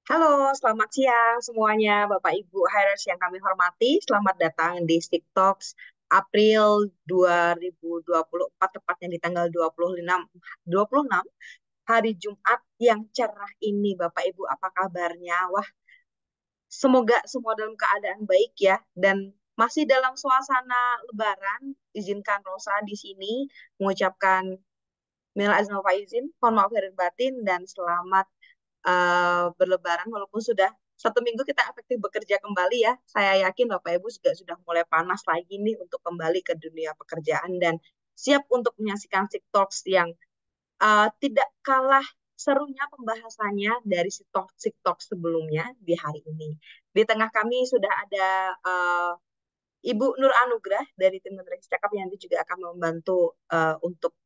Halo, selamat siang semuanya, Bapak Ibu hires yang kami hormati. Selamat datang di Stick Talks April 2024, tepatnya di tanggal 26 hari Jumat yang cerah ini. Bapak Ibu, apa kabarnya? Wah, semoga semua dalam keadaan baik ya, dan masih dalam suasana Lebaran. Izinkan Rosa di sini mengucapkan minal aidin wal faizin, mohon maaf lahir batin, dan selamat berlebaran walaupun sudah 1 minggu kita efektif bekerja kembali ya. Saya yakin Bapak Ibu juga sudah mulai panas lagi nih untuk kembali ke dunia pekerjaan dan siap untuk menyaksikan TikToks yang tidak kalah serunya pembahasannya dari TikTok sebelumnya di hari ini. Di tengah kami sudah ada Ibu Nur Anugrah dari tim Generasi Cakap yang nanti juga akan membantu untuk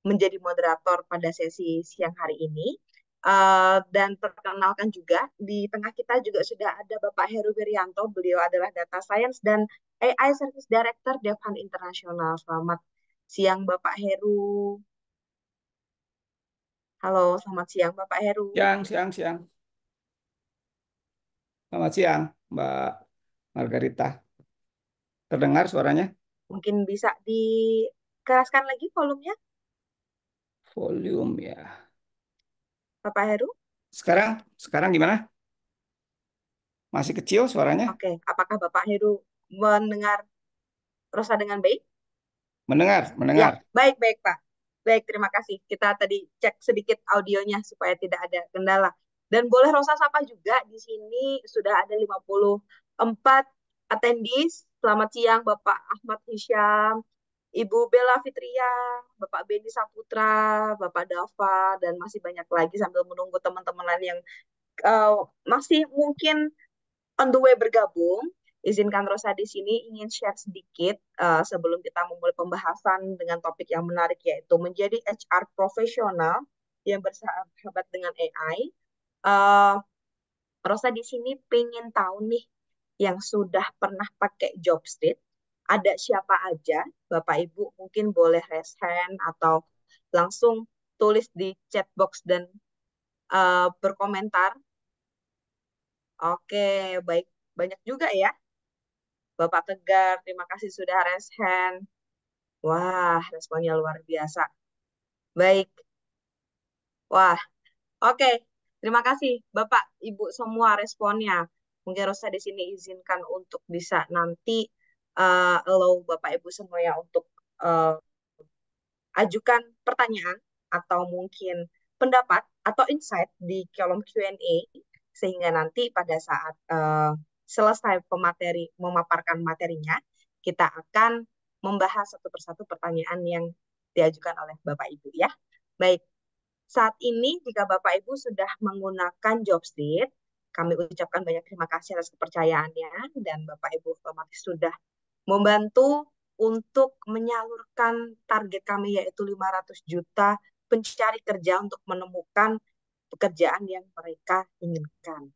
menjadi moderator pada sesi siang hari ini. Dan perkenalkan juga di tengah kita juga sudah ada Bapak Heru Wirianto. Beliau adalah Data Science dan AI Service Director Devhan International. Selamat siang Bapak Heru. Halo, selamat siang Bapak Heru. Siang, siang, siang. Selamat siang, Mbak Margarita. Terdengar suaranya? Mungkin bisa dikeraskan lagi volumenya, Volume ya. Bapak Heru. Sekarang gimana? Masih kecil suaranya? Oke, apakah Bapak Heru mendengar Rosa dengan baik? Mendengar, Ya, mendengar. baik-baik Pak. Baik, terima kasih. Kita tadi cek sedikit audionya supaya tidak ada kendala. Dan boleh Rosa sapa juga, di sini sudah ada 54 attendees. Selamat siang Bapak Ahmad Hisham, Ibu Bella Fitria, Bapak Beni Saputra, Bapak Dava, dan masih banyak lagi sambil menunggu teman-teman lain yang masih mungkin on the way bergabung. Izinkan Rosa di sini ingin share sedikit sebelum kita memulai pembahasan dengan topik yang menarik yaitu menjadi HR profesional yang bersahabat dengan AI. Eh, Rosa di sini pengen tahu nih yang sudah pernah pakai Jobstreet, ada siapa aja? Bapak Ibu mungkin boleh raise hand atau langsung tulis di chat box dan berkomentar. Oke, baik. Banyak juga ya. Bapak Tegar, terima kasih sudah raise hand. Wah, responnya luar biasa. Baik. Wah, oke. Terima kasih Bapak, Ibu semua responnya. Mungkin Rosa di sini izinkan untuk bisa nanti allow Bapak Ibu semua ya untuk eh, ajukan pertanyaan atau mungkin pendapat atau insight di kolom Q&A sehingga nanti pada saat selesai pemateri memaparkan materinya, kita akan membahas satu persatu pertanyaan yang diajukan oleh Bapak Ibu ya. Baik, saat ini jika Bapak Ibu sudah menggunakan Jobstreet, kami ucapkan banyak terima kasih atas kepercayaannya dan Bapak Ibu otomatis sudah membantu untuk menyalurkan target kami yaitu 500 juta pencari kerja untuk menemukan pekerjaan yang mereka inginkan.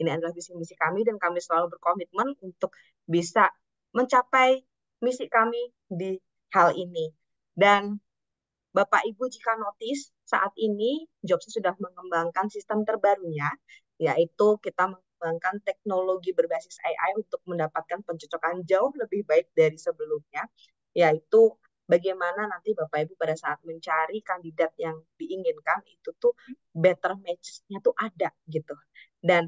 Ini adalah visi misi kami dan kami selalu berkomitmen untuk bisa mencapai misi kami di hal ini. Dan Bapak Ibu jika notice saat ini Jobs sudah mengembangkan sistem terbarunya, yaitu kita mengembangkan teknologi berbasis AI untuk mendapatkan pencocokan jauh lebih baik dari sebelumnya, yaitu bagaimana nanti Bapak Ibu pada saat mencari kandidat yang diinginkan itu tuh better match-nya tuh ada gitu. Dan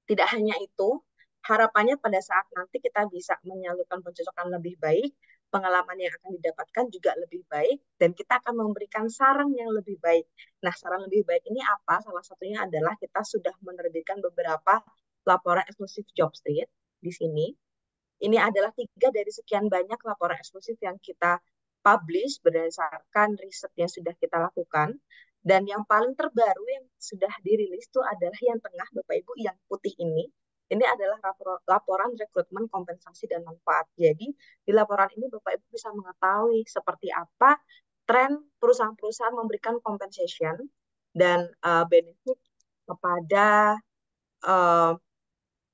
tidak hanya itu, harapannya pada saat nanti kita bisa menyalurkan pencocokan lebih baik, pengalaman yang akan didapatkan juga lebih baik, dan kita akan memberikan saran yang lebih baik. Nah, saran lebih baik ini apa? Salah satunya adalah kita sudah menerbitkan beberapa laporan eksklusif Job Street di sini. Ini adalah 3 dari sekian banyak laporan eksklusif yang kita publish berdasarkan riset yang sudah kita lakukan. Dan yang paling terbaru yang sudah dirilis itu adalah yang tengah, Bapak Ibu, yang putih ini. Ini adalah laporan rekrutmen kompensasi dan manfaat. Jadi di laporan ini Bapak Ibu bisa mengetahui seperti apa tren perusahaan-perusahaan memberikan compensation dan benefit kepada uh,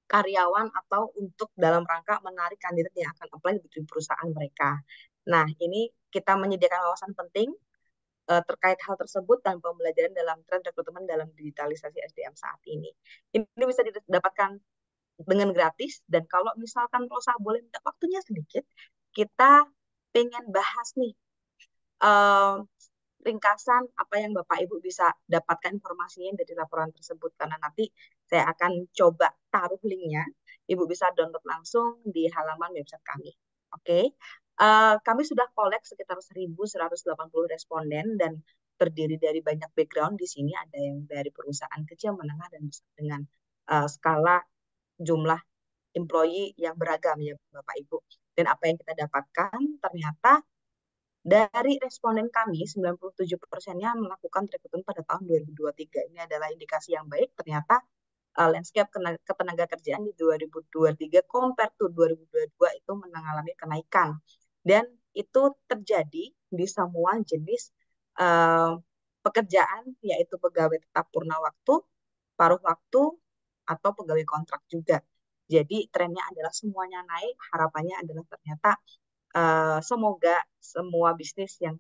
karyawan atau untuk dalam rangka menarik kandidat yang akan apply di perusahaan mereka. Nah, ini kita menyediakan wawasan penting terkait hal tersebut dan pembelajaran dalam tren rekrutmen dalam digitalisasi SDM saat ini. Ini bisa didapatkan dengan gratis, dan kalau misalkan Rosa boleh minta waktunya sedikit, kita pengen bahas nih eh, ringkasan apa yang Bapak Ibu bisa dapatkan informasinya dari laporan tersebut, karena nanti saya akan coba taruh linknya. Ibu bisa download langsung di halaman website kami. Oke. Kami sudah kolek sekitar 1.180 responden dan terdiri dari banyak background di sini. Ada yang dari perusahaan kecil, menengah, dan besar dengan skala jumlah employee yang beragam ya Bapak Ibu. Dan apa yang kita dapatkan ternyata dari responden kami, 97%-nya melakukan rekrutmen pada tahun 2023. Ini adalah indikasi yang baik. Ternyata landscape ketenaga kerjaan di 2023 compare to 2022 itu mengalami kenaikan. Dan itu terjadi di semua jenis uh, pekerjaan, yaitu pegawai tetap purna waktu, paruh waktu, atau pegawai kontrak juga. Jadi trennya adalah semuanya naik. Harapannya adalah ternyata semoga semua bisnis yang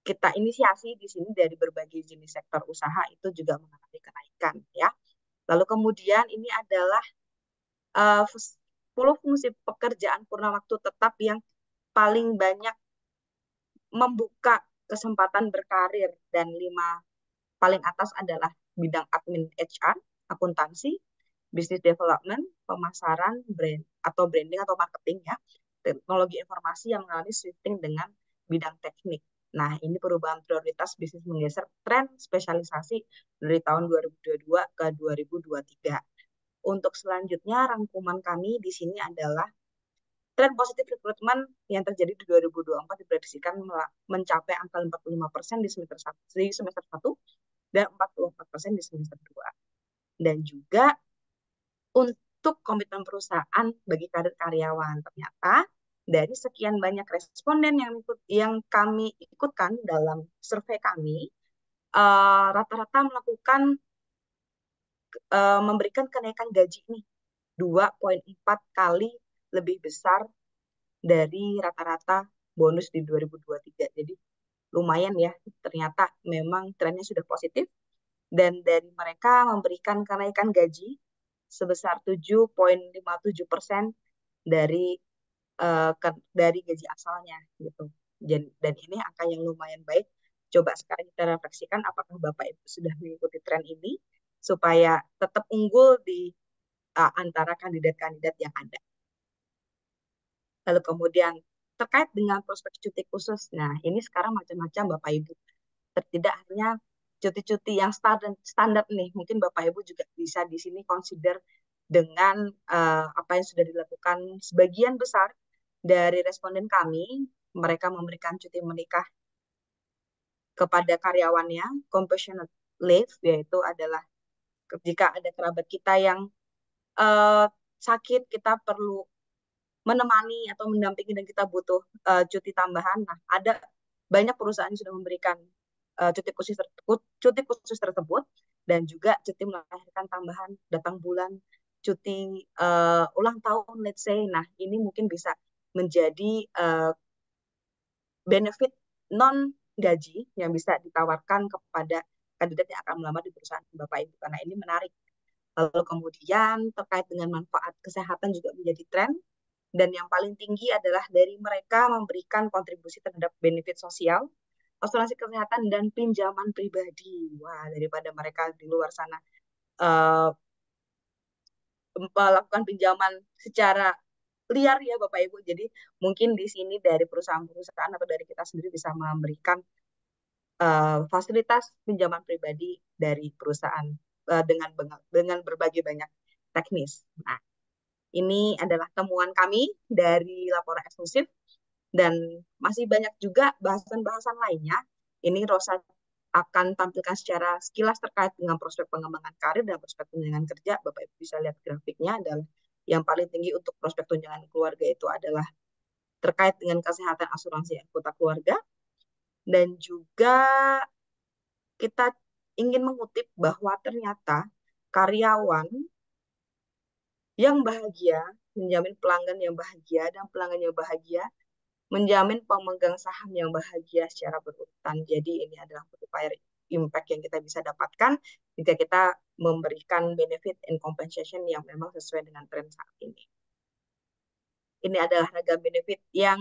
kita inisiasi di sini dari berbagai jenis sektor usaha itu juga mengalami kenaikan ya. Lalu kemudian ini adalah 10 fungsi pekerjaan purna waktu tetap yang paling banyak membuka kesempatan berkarir, dan 5 paling atas adalah bidang admin HR, akuntansi, business development, pemasaran, branding atau marketing ya, teknologi informasi yang mengalami shifting dengan bidang teknik. Nah, ini perubahan prioritas bisnis menggeser tren spesialisasi dari tahun 2022 ke 2023. Untuk selanjutnya, rangkuman kami di sini adalah tren positif rekrutmen yang terjadi di 2024 diprediksikan mencapai angka 45% di semester 1, dan 44% di semester 2. Dan juga untuk komitmen perusahaan bagi kader karyawan, ternyata dari sekian banyak responden yang kami ikutkan dalam survei kami, rata-rata melakukan memberikan kenaikan gaji nih 2,4 kali lebih besar dari rata-rata bonus di 2023. Jadi lumayan ya, ternyata memang trennya sudah positif, dan dari mereka memberikan kenaikan gaji sebesar 7,57% dari dari gaji asalnya gitu. Dan ini angka yang lumayan baik. Coba sekarang kita refleksikan apakah Bapak Ibu sudah mengikuti tren ini supaya tetap unggul di antara kandidat-kandidat yang ada. Lalu kemudian terkait dengan prospek cuti khusus. Nah, ini sekarang macam-macam Bapak Ibu. Tidak hanya cuti-cuti yang standar nih, mungkin Bapak Ibu juga bisa di sini consider dengan apa yang sudah dilakukan sebagian besar dari responden kami. Mereka memberikan cuti menikah kepada karyawannya, compassionate leave, yaitu adalah jika ada kerabat kita yang uh, sakit, kita perlu menemani atau mendampingi dan kita butuh cuti tambahan. Nah, ada banyak perusahaan yang sudah memberikan cuti khusus tersebut, dan juga cuti melahirkan tambahan, datang bulan, cuti ulang tahun, let's say. Nah, ini mungkin bisa menjadi benefit non gaji yang bisa ditawarkan kepada kandidat yang akan melamar di perusahaan Bapak Ibu, karena ini menarik. Lalu kemudian terkait dengan manfaat kesehatan juga menjadi tren, dan yang paling tinggi adalah dari mereka memberikan kontribusi terhadap benefit sosial, asuransi kesehatan, dan pinjaman pribadi. Wah, daripada mereka di luar sana uh, melakukan pinjaman secara liar ya Bapak Ibu. Jadi mungkin di sini dari perusahaan-perusahaan atau dari kita sendiri bisa memberikan fasilitas pinjaman pribadi dari perusahaan dengan berbagai banyak teknis. Nah, ini adalah temuan kami dari laporan eksklusif, dan masih banyak juga bahasan-bahasan lainnya. Ini Rosa akan tampilkan secara sekilas terkait dengan prospek pengembangan karir dan prospek tunjangan kerja. Bapak Ibu bisa lihat grafiknya, adalah yang paling tinggi untuk prospek tunjangan keluarga itu adalah terkait dengan kesehatan, asuransi anggota keluarga, dan juga kita ingin mengutip bahwa ternyata karyawan yang bahagia menjamin pelanggan yang bahagia, dan pelanggan yang bahagia menjamin pemegang saham yang bahagia secara berurutan. Jadi ini adalah multiplier impact yang kita bisa dapatkan jika kita memberikan benefit and compensation yang memang sesuai dengan tren saat ini. Ini adalah ragam benefit yang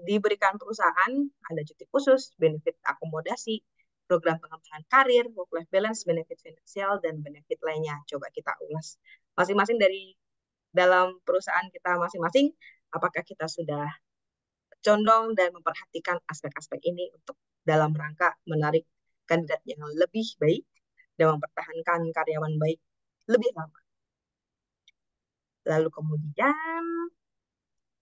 diberikan perusahaan, ada cuti khusus, benefit akomodasi, program pengembangan karir, work-life balance, benefit finansial, dan benefit lainnya. Coba kita ulas masing-masing dari dalam perusahaan kita masing-masing, apakah kita sudah condong dan memperhatikan aspek-aspek ini untuk dalam rangka menarik kandidat yang lebih baik dan mempertahankan karyawan baik lebih lama. Lalu kemudian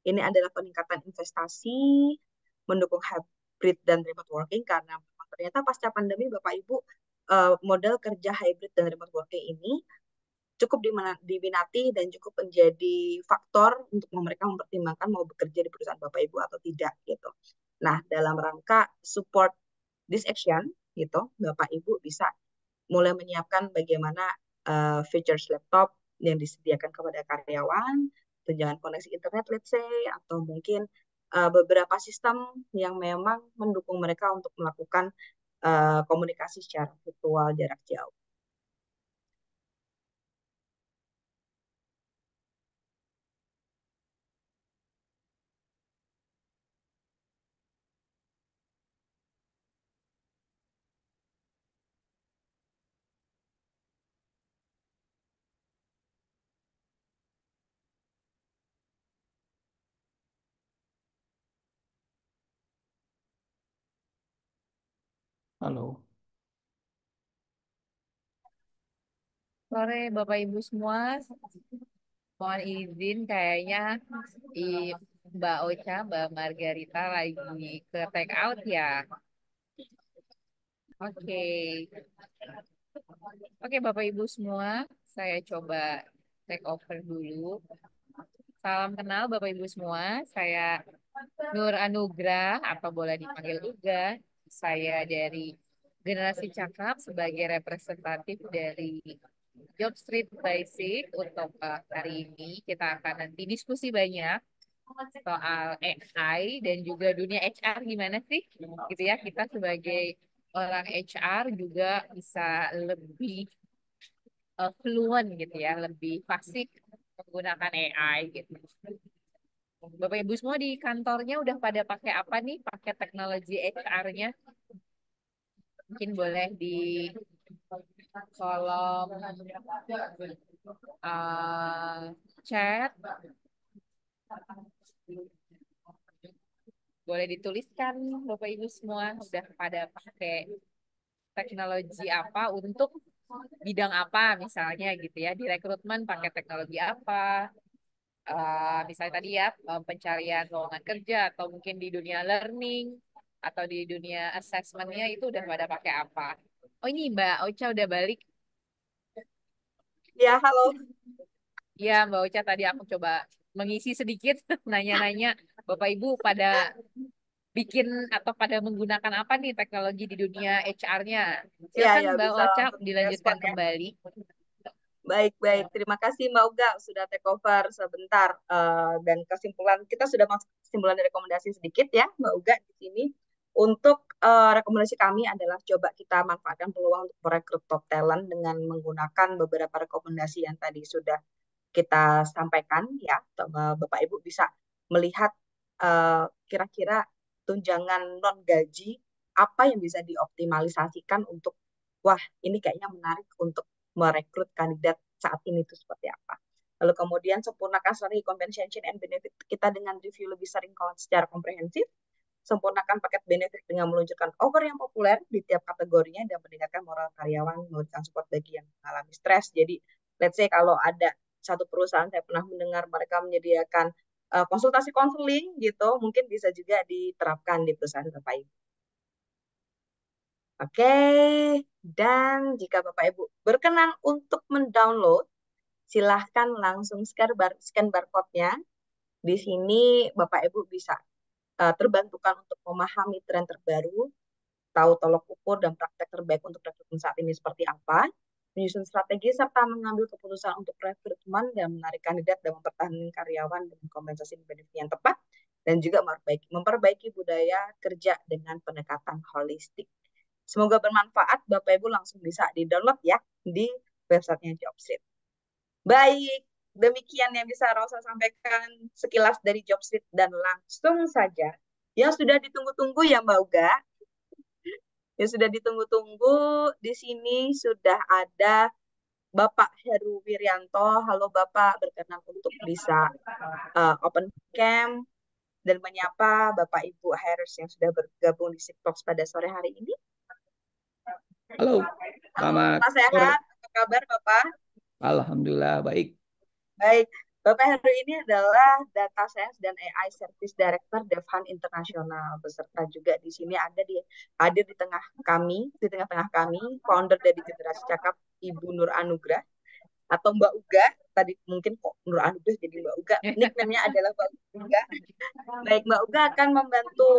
ini adalah peningkatan investasi, mendukung hybrid dan remote working karena ternyata pasca pandemi Bapak Ibu model kerja hybrid dan remote working ini cukup diminati dan cukup menjadi faktor untuk mereka mempertimbangkan mau bekerja di perusahaan Bapak Ibu atau tidak gitu. Nah, dalam rangka support this action gitu, Bapak Ibu bisa mulai menyiapkan bagaimana features laptop yang disediakan kepada karyawan, tunjangan koneksi internet let's say, atau mungkin beberapa sistem yang memang mendukung mereka untuk melakukan komunikasi secara virtual jarak jauh. Halo. Sore Bapak Ibu semua, mohon izin kayaknya i- Mbak Ocha, Mbak Margarita lagi ke take out ya. Oke, Oke Bapak Ibu semua, saya coba take over dulu. Salam kenal Bapak Ibu semua, saya Nur Anugrah atau boleh dipanggil Uga. Saya dari Generasi Cakap sebagai representatif dari Job Street Basic. Untuk hari ini kita akan nanti diskusi banyak soal AI dan juga dunia HR gimana sih gitu ya, kita sebagai orang HR juga bisa lebih fluent gitu ya, lebih fasih menggunakan AI gitu. Bapak Ibu semua di kantornya udah pada pakai apa nih, pakai teknologi HR-nya? Mungkin boleh di kolom chat boleh dituliskan Bapak Ibu semua udah pada pakai teknologi apa untuk bidang apa misalnya gitu ya, di rekrutmen pakai teknologi apa. Misalnya tadi ya, pencarian lowongan kerja atau mungkin di dunia learning atau di dunia assessmentnya itu udah pada pakai apa. Oh ini Mbak Ocha udah balik. Ya, halo. Ya Mbak Ocha, tadi aku coba mengisi sedikit nanya-nanya Bapak Ibu pada bikin atau pada menggunakan apa nih teknologi di dunia HR-nya. Ya, Silakan ya, Mbak bisa Ocha langsung direspon dilanjutkan ya. kembali. Baik, baik. Terima kasih Mbak Uga sudah take over sebentar. Dan kesimpulan, kita sudah masuk kesimpulan dari rekomendasi sedikit ya Mbak Uga di sini. Untuk rekomendasi kami adalah coba kita manfaatkan peluang untuk merekrut top talent dengan menggunakan beberapa rekomendasi yang tadi sudah kita sampaikan ya. Bapak Ibu bisa melihat kira-kira tunjangan non gaji apa yang bisa dioptimalisasikan untuk wah ini kayaknya menarik untuk merekrut kandidat saat ini itu seperti apa. Lalu kemudian sempurnakan strategi compensation and benefit kita dengan review lebih sering secara komprehensif. Sempurnakan paket benefit dengan meluncurkan offer yang populer di tiap kategorinya dan meningkatkan moral karyawan, memberikan support bagi yang mengalami stres. Jadi, let's say kalau ada satu perusahaan saya pernah mendengar mereka menyediakan konsultasi konseling gitu, mungkin bisa juga diterapkan di perusahaan Bapak Ibu. Oke, dan jika Bapak Ibu berkenan untuk mendownload, silahkan langsung scan barcode-nya. Di sini Bapak Ibu bisa terbantukan untuk memahami tren terbaru, tahu tolok ukur dan praktek terbaik untuk rekrutmen saat ini seperti apa, menyusun strategi serta mengambil keputusan untuk rekrutmen dan menarik kandidat dan mempertahankan karyawan dengan kompensasi dan benefit yang tepat. dan juga memperbaiki budaya kerja dengan pendekatan holistik. Semoga bermanfaat. Bapak Ibu langsung bisa di-download ya di websitenya Jobstreet. Baik, demikian yang bisa Rosa sampaikan sekilas dari Jobstreet dan langsung saja yang sudah ditunggu-tunggu ya Mbak Uga. Yang sudah ditunggu-tunggu di sini sudah ada Bapak Heru Wiryanto. Halo Bapak, berkenan untuk bisa open cam dan menyapa Bapak Ibu Harris yang sudah bergabung di Siktoks pada sore hari ini. Halo, Halo, selamat Pak sore. sehat? Apa kabar Bapak? Alhamdulillah baik. Baik, Bapak Heru ini adalah Data Science dan AI Service Director Devhan Internasional. Beserta juga di sini hadir di tengah kami, founder dari Generasi Cakap, Ibu Nur Anugrah atau Mbak Uga. Tadi mungkin kok Nur Anugrah jadi Mbak Uga. Nickname-nya adalah Mbak Uga. Baik, Mbak Uga akan membantu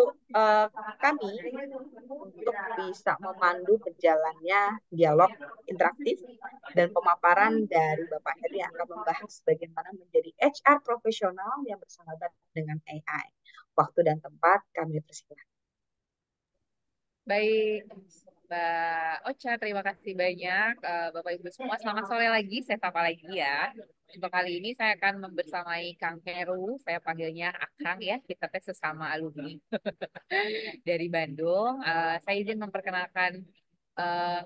kami untuk bisa memandu berjalannya dialog interaktif dan pemaparan dari Bapak Heri yang akan membahas bagaimana menjadi HR profesional yang bersahabat dengan AI. Waktu dan tempat kami persilahkan. Baik, Mbak Ocha, terima kasih banyak. Bapak Ibu semua, selamat sore lagi. Saya sapa lagi ya. Untuk kali ini saya akan membersamai Kang Heru. Saya panggilnya Akang ya. Kita tes sesama alumni dari Bandung. Saya izin memperkenalkan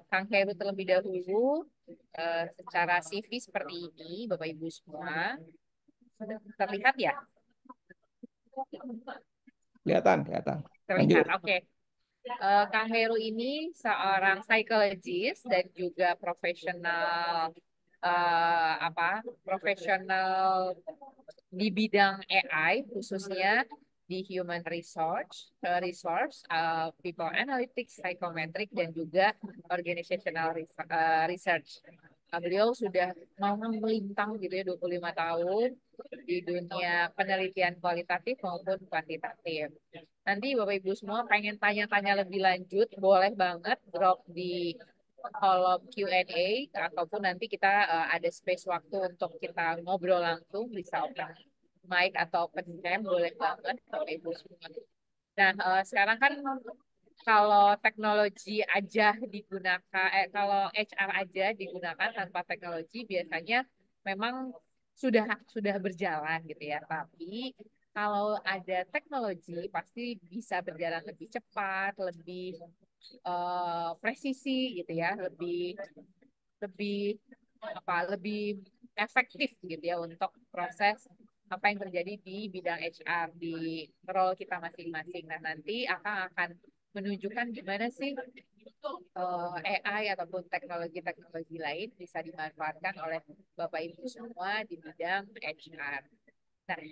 Kang Heru terlebih dahulu. Secara CV seperti ini, Bapak Ibu semua. Sudah terlihat ya? Kelihatan, kelihatan. Terlihat, Lanjut. oke. Kang Heru ini seorang psikologis dan juga profesional profesional di bidang AI khususnya di human resource, people analytics, psychometric dan juga organizational research. Beliau sudah mau melintang gitu ya 25 tahun di dunia penelitian kualitatif maupun kuantitatif. Nanti Bapak Ibu semua pengen tanya-tanya lebih lanjut, boleh banget drop di kolom Q&A ataupun nanti kita ada space waktu untuk kita ngobrol langsung, bisa open mic atau open cam, boleh banget Bapak Ibu semua. Nah, sekarang kan kalau teknologi aja digunakan, kalau HR aja digunakan tanpa teknologi biasanya memang sudah berjalan gitu ya. Tapi kalau ada teknologi pasti bisa berjalan lebih cepat, lebih presisi gitu ya, lebih lebih lebih efektif gitu ya untuk proses apa yang terjadi di bidang HR di role kita masing-masing. Nah, nanti akan menunjukkan gimana sih AI ataupun teknologi-teknologi lain bisa dimanfaatkan oleh Bapak Ibu semua di bidang HR. Nah,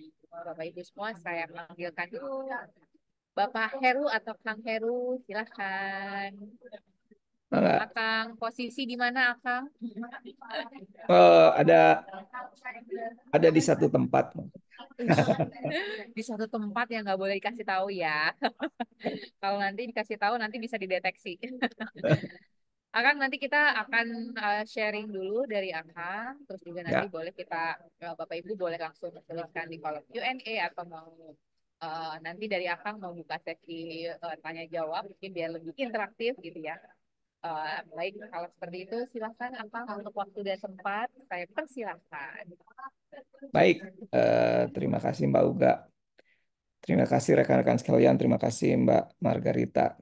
Bapak Ibu semua saya panggilkan dulu Bapak Heru atau Kang Heru, silahkan. Enggak. Akang, posisi di mana Akang? Ada di satu tempat. Di suatu tempat yang nggak boleh dikasih tahu ya. Kalau nanti dikasih tahu nanti bisa dideteksi. Akang nanti kita akan sharing dulu dari Akang, terus juga nanti Ya, boleh kita Bapak Ibu boleh langsung tuliskan di kolom Q&A atau mau nanti dari Akang mau buka sesi tanya jawab mungkin biar lebih interaktif gitu ya. Baik, kalau seperti itu silahkan Akang untuk waktu dan tempat saya persilahkan. baik. Terima kasih Mbak Uga. Terima kasih rekan-rekan sekalian. Terima kasih Mbak Margarita.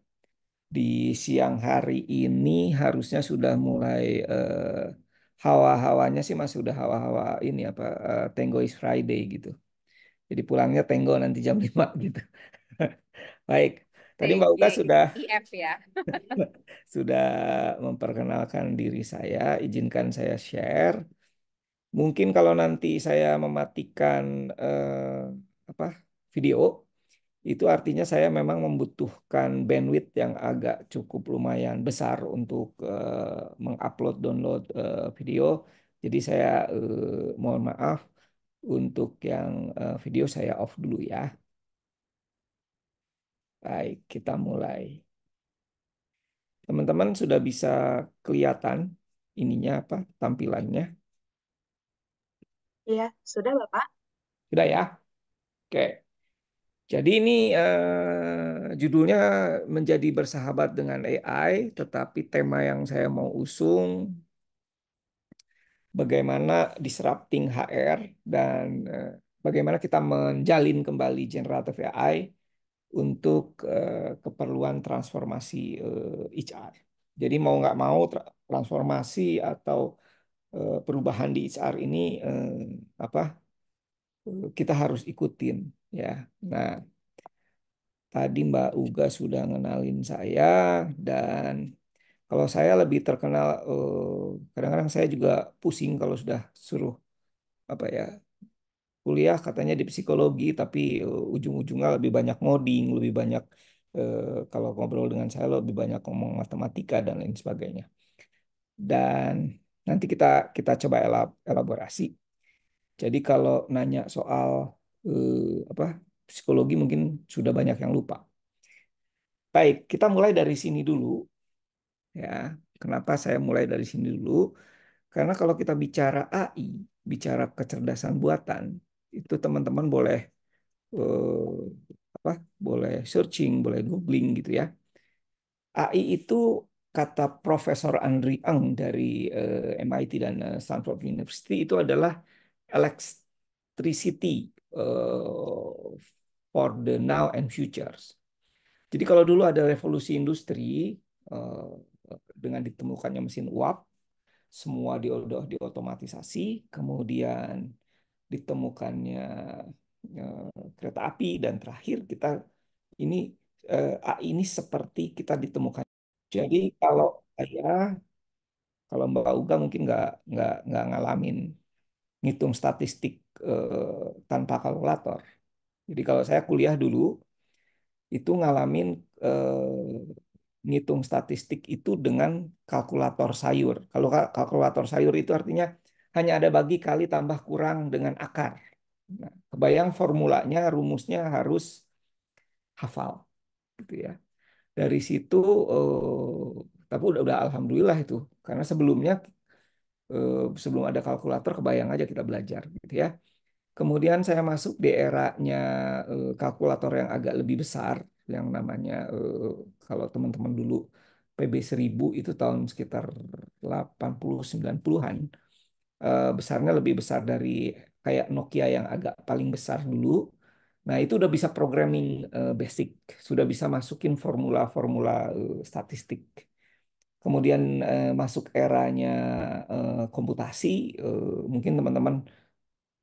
Di siang hari ini harusnya sudah mulai hawa-hawanya sih masih udah hawa-hawa ini apa Tango is Friday gitu. Jadi pulangnya Tango nanti jam 5 gitu. Baik. Tadi Mbak Uga sudah TGIF ya. sudah memperkenalkan diri saya. Izinkan saya share. Mungkin kalau nanti saya mematikan apa video, itu artinya saya memang membutuhkan bandwidth yang agak cukup lumayan besar untuk mengupload download video. Jadi saya mohon maaf untuk yang video saya off dulu ya. Baik, kita mulai. Teman-teman sudah bisa kelihatan ininya apa tampilannya? Iya, sudah Bapak? Sudah ya? Oke. Jadi ini judulnya menjadi bersahabat dengan AI, tetapi tema yang saya mau usung bagaimana disrupting HR dan bagaimana kita menjalin kembali generative AI untuk keperluan transformasi HR. Jadi mau nggak mau transformasi atau perubahan di HR ini apa kita harus ikutin ya. Nah, tadi Mbak Uga sudah ngenalin saya dan kalau saya lebih terkenal kadang-kadang saya juga pusing kalau sudah suruh apa ya kuliah katanya di psikologi tapi ujung-ujungnya lebih banyak ngoding, lebih banyak kalau ngobrol dengan saya lebih banyak ngomong matematika dan lain sebagainya. Dan nanti kita kita coba elaborasi. Jadi kalau nanya soal apa psikologi mungkin sudah banyak yang lupa. Baik, kita mulai dari sini dulu ya. Kenapa saya mulai dari sini dulu? Karena kalau kita bicara AI, bicara kecerdasan buatan, itu teman-teman boleh eh, apa? Boleh searching, boleh googling gitu ya. AI itu kata Profesor Andrew Ng dari MIT dan Stanford University itu adalah electricity for the now and futures. Jadi kalau dulu ada revolusi industri eh, dengan ditemukannya mesin uap, semua udah diotomatisasi, kemudian ditemukannya kereta api dan terakhir kita ini AI ini seperti kita ditemukan. Jadi kalau saya, kalau Mbak Uga mungkin nggak ngalamin ngitung statistik tanpa kalkulator. Jadi kalau saya kuliah dulu itu ngalamin ngitung statistik itu dengan kalkulator sayur. Kalau kalkulator sayur itu artinya hanya ada bagi kali tambah kurang dengan akar. Nah, kebayang formulanya, rumusnya harus hafal, gitu ya. Dari situ, tapi udah alhamdulillah itu, karena sebelumnya sebelum ada kalkulator, kebayang aja kita belajar, gitu ya. Kemudian saya masuk di eranya kalkulator yang agak lebih besar, yang namanya kalau teman-teman dulu PB 1000 itu tahun sekitar 80-90-an. Besarnya lebih besar dari kayak Nokia yang agak paling besar dulu. Nah, itu udah bisa programming basic, sudah bisa masukin formula-formula statistik. Kemudian masuk eranya komputasi, mungkin teman-teman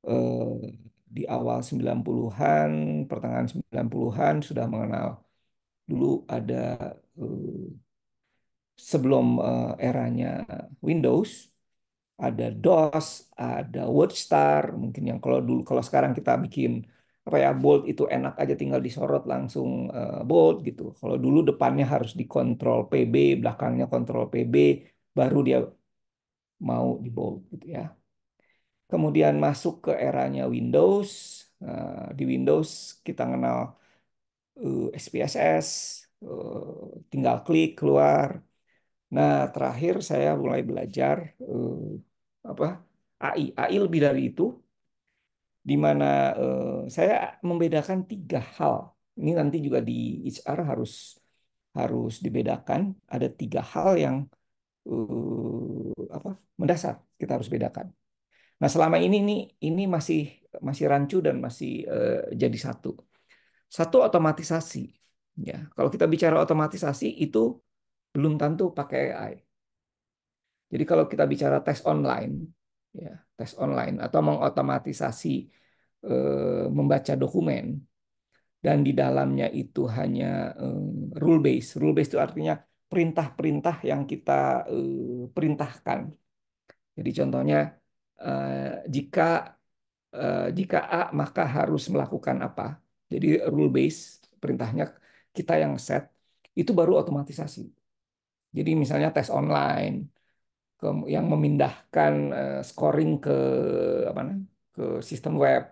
eh, di awal 90-an, pertengahan 90-an sudah mengenal dulu ada eh, sebelum eranya Windows, ada DOS, ada WordStar, mungkin yang kalau dulu kalau sekarang kita bikin apa ya bold itu enak aja tinggal disorot langsung bold gitu. Kalau dulu depannya harus dikontrol PB, belakangnya kontrol PB, baru dia mau di bold gitu ya. Kemudian masuk ke eranya Windows. Di Windows kita kenal SPSS, tinggal klik keluar. Nah, terakhir saya mulai belajar apa AI. AI lebih dari itu, di mana saya membedakan tiga hal. Ini nanti juga di HR harus harus dibedakan. Ada tiga hal yang apa mendasar kita harus bedakan. Nah, selama ini masih masih rancu dan masih jadi satu. Satu otomatisasi. Ya, kalau kita bicara otomatisasi itu belum tentu pakai AI. Jadi kalau kita bicara tes online, ya, tes online atau mengotomatisasi membaca dokumen dan di dalamnya itu hanya rule base. Rule base itu artinya perintah-perintah yang kita perintahkan. Jadi contohnya jika jika A maka harus melakukan apa. Jadi rule base perintahnya kita yang set itu baru otomatisasi. Jadi misalnya tes online yang memindahkan scoring ke apa ke sistem web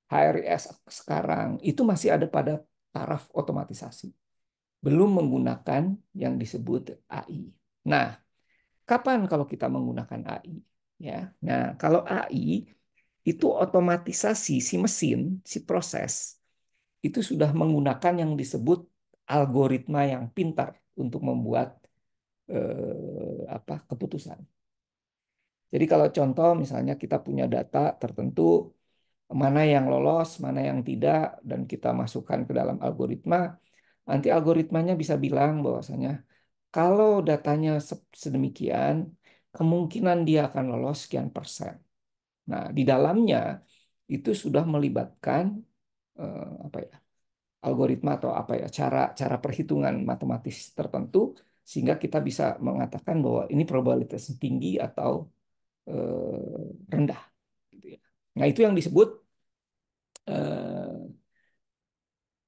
HRIS sekarang itu masih ada pada taraf otomatisasi. Belum menggunakan yang disebut AI. Nah, kapan kalau kita menggunakan AI? Ya, nah kalau AI itu otomatisasi si mesin, si proses itu sudah menggunakan yang disebut algoritma yang pintar untuk membuat keputusan. Jadi kalau contoh misalnya kita punya data tertentu, mana yang lolos, mana yang tidak, dan kita masukkan ke dalam algoritma, nanti algoritmanya bisa bilang bahwasanya kalau datanya sedemikian, kemungkinan dia akan lolos sekian persen. Nah, di dalamnya itu sudah melibatkan apa ya, algoritma atau apa ya, cara cara perhitungan matematis tertentu sehingga kita bisa mengatakan bahwa ini probabilitasnya tinggi atau rendah gitu ya. Nah, itu yang disebut eh,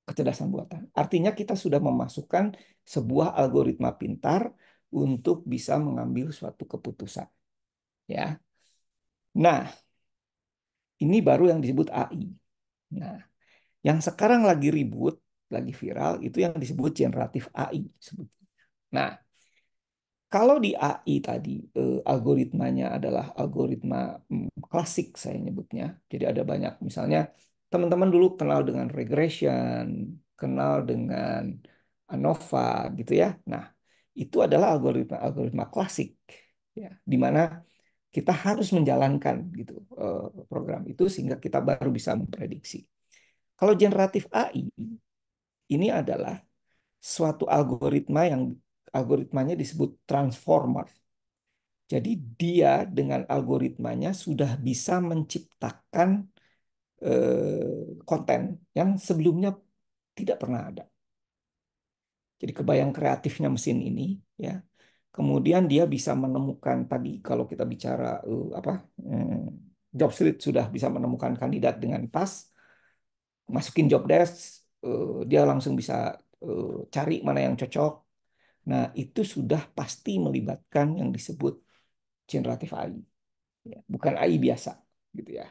kecerdasan buatan. Artinya kita sudah memasukkan sebuah algoritma pintar untuk bisa mengambil suatu keputusan, ya. Nah, ini baru yang disebut AI. Nah, yang sekarang lagi ribut, lagi viral itu yang disebut generatif AI sebetulnya. Nah, kalau di AI tadi algoritmanya adalah algoritma klasik saya nyebutnya. Jadi ada banyak misalnya teman-teman dulu kenal dengan regression, kenal dengan ANOVA gitu ya. Nah, itu adalah algoritma-algoritma klasik ya, di mana kita harus menjalankan gitu program itu sehingga kita baru bisa memprediksi. Kalau generatif AI ini adalah suatu algoritma yang algoritmanya disebut transformer. Jadi dia dengan algoritmanya sudah bisa menciptakan konten yang sebelumnya tidak pernah ada. Jadi kebayang kreatifnya mesin ini, ya. Kemudian dia bisa menemukan tadi kalau kita bicara job street sudah bisa menemukan kandidat dengan pas, masukin job desk, dia langsung bisa cari mana yang cocok. Nah, itu sudah pasti melibatkan yang disebut generatif AI, ya, bukan AI biasa, gitu ya.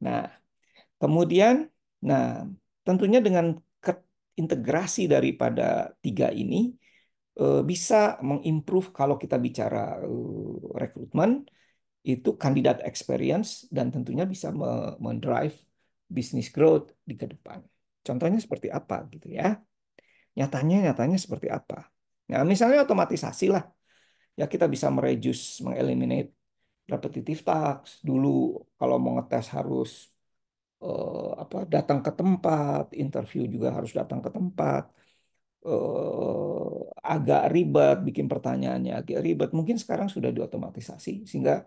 Nah, kemudian, nah tentunya dengan integrasi daripada tiga ini bisa mengimprove kalau kita bicara rekrutmen itu kandidat experience dan tentunya bisa mendrive business growth di ke depan. Contohnya seperti apa gitu ya? Nyatanya seperti apa? Nah, misalnya otomatisasi lah. Ya kita bisa mereduce, mengeliminate repetitive tasks. Dulu kalau mau ngetes harus datang ke tempat, interview juga harus datang ke tempat. Agak ribet, bikin pertanyaannya agak ribet. Mungkin sekarang sudah diotomatisasi sehingga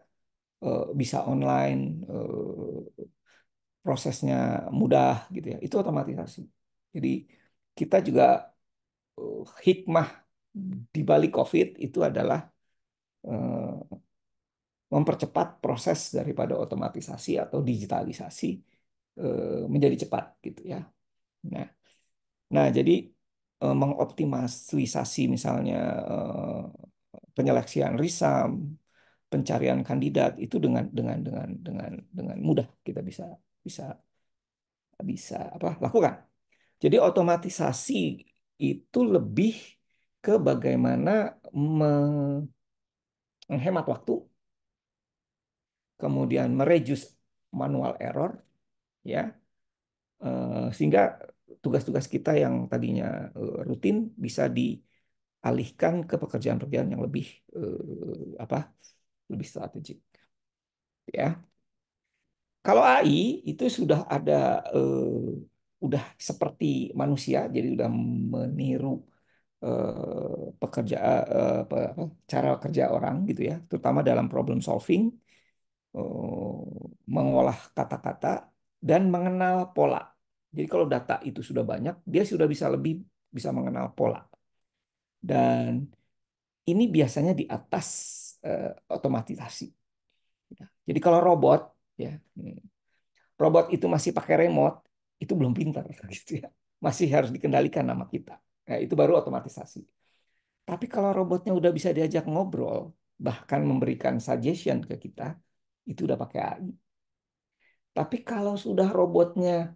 bisa online, prosesnya mudah gitu ya. Itu otomatisasi. Jadi kita juga hikmah di balik COVID itu adalah eh, mempercepat proses daripada otomatisasi atau digitalisasi menjadi cepat gitu ya. Nah, jadi mengoptimalisasi misalnya penyeleksian risam, pencarian kandidat itu dengan mudah kita bisa bisa bisa lakukan. Jadi otomatisasi itu lebih ke bagaimana menghemat waktu, kemudian mereduce manual error, ya, sehingga tugas-tugas kita yang tadinya rutin bisa dialihkan ke pekerjaan-pekerjaan yang lebih lebih strategik, ya. Kalau AI itu sudah ada udah seperti manusia, jadi udah meniru pekerja cara kerja orang gitu ya, terutama dalam problem solving, mengolah kata-kata dan mengenal pola. Jadi kalau data itu sudah banyak, dia sudah bisa lebih bisa mengenal pola. Dan ini biasanya di atas otomatisasi. Jadi kalau robot, ya, robot itu masih pakai remote, itu belum pintar, gitu ya. Masih harus dikendalikan nama kita. Nah, itu baru otomatisasi. Tapi kalau robotnya udah bisa diajak ngobrol, bahkan memberikan suggestion ke kita, itu udah pakai AI. Tapi kalau sudah robotnya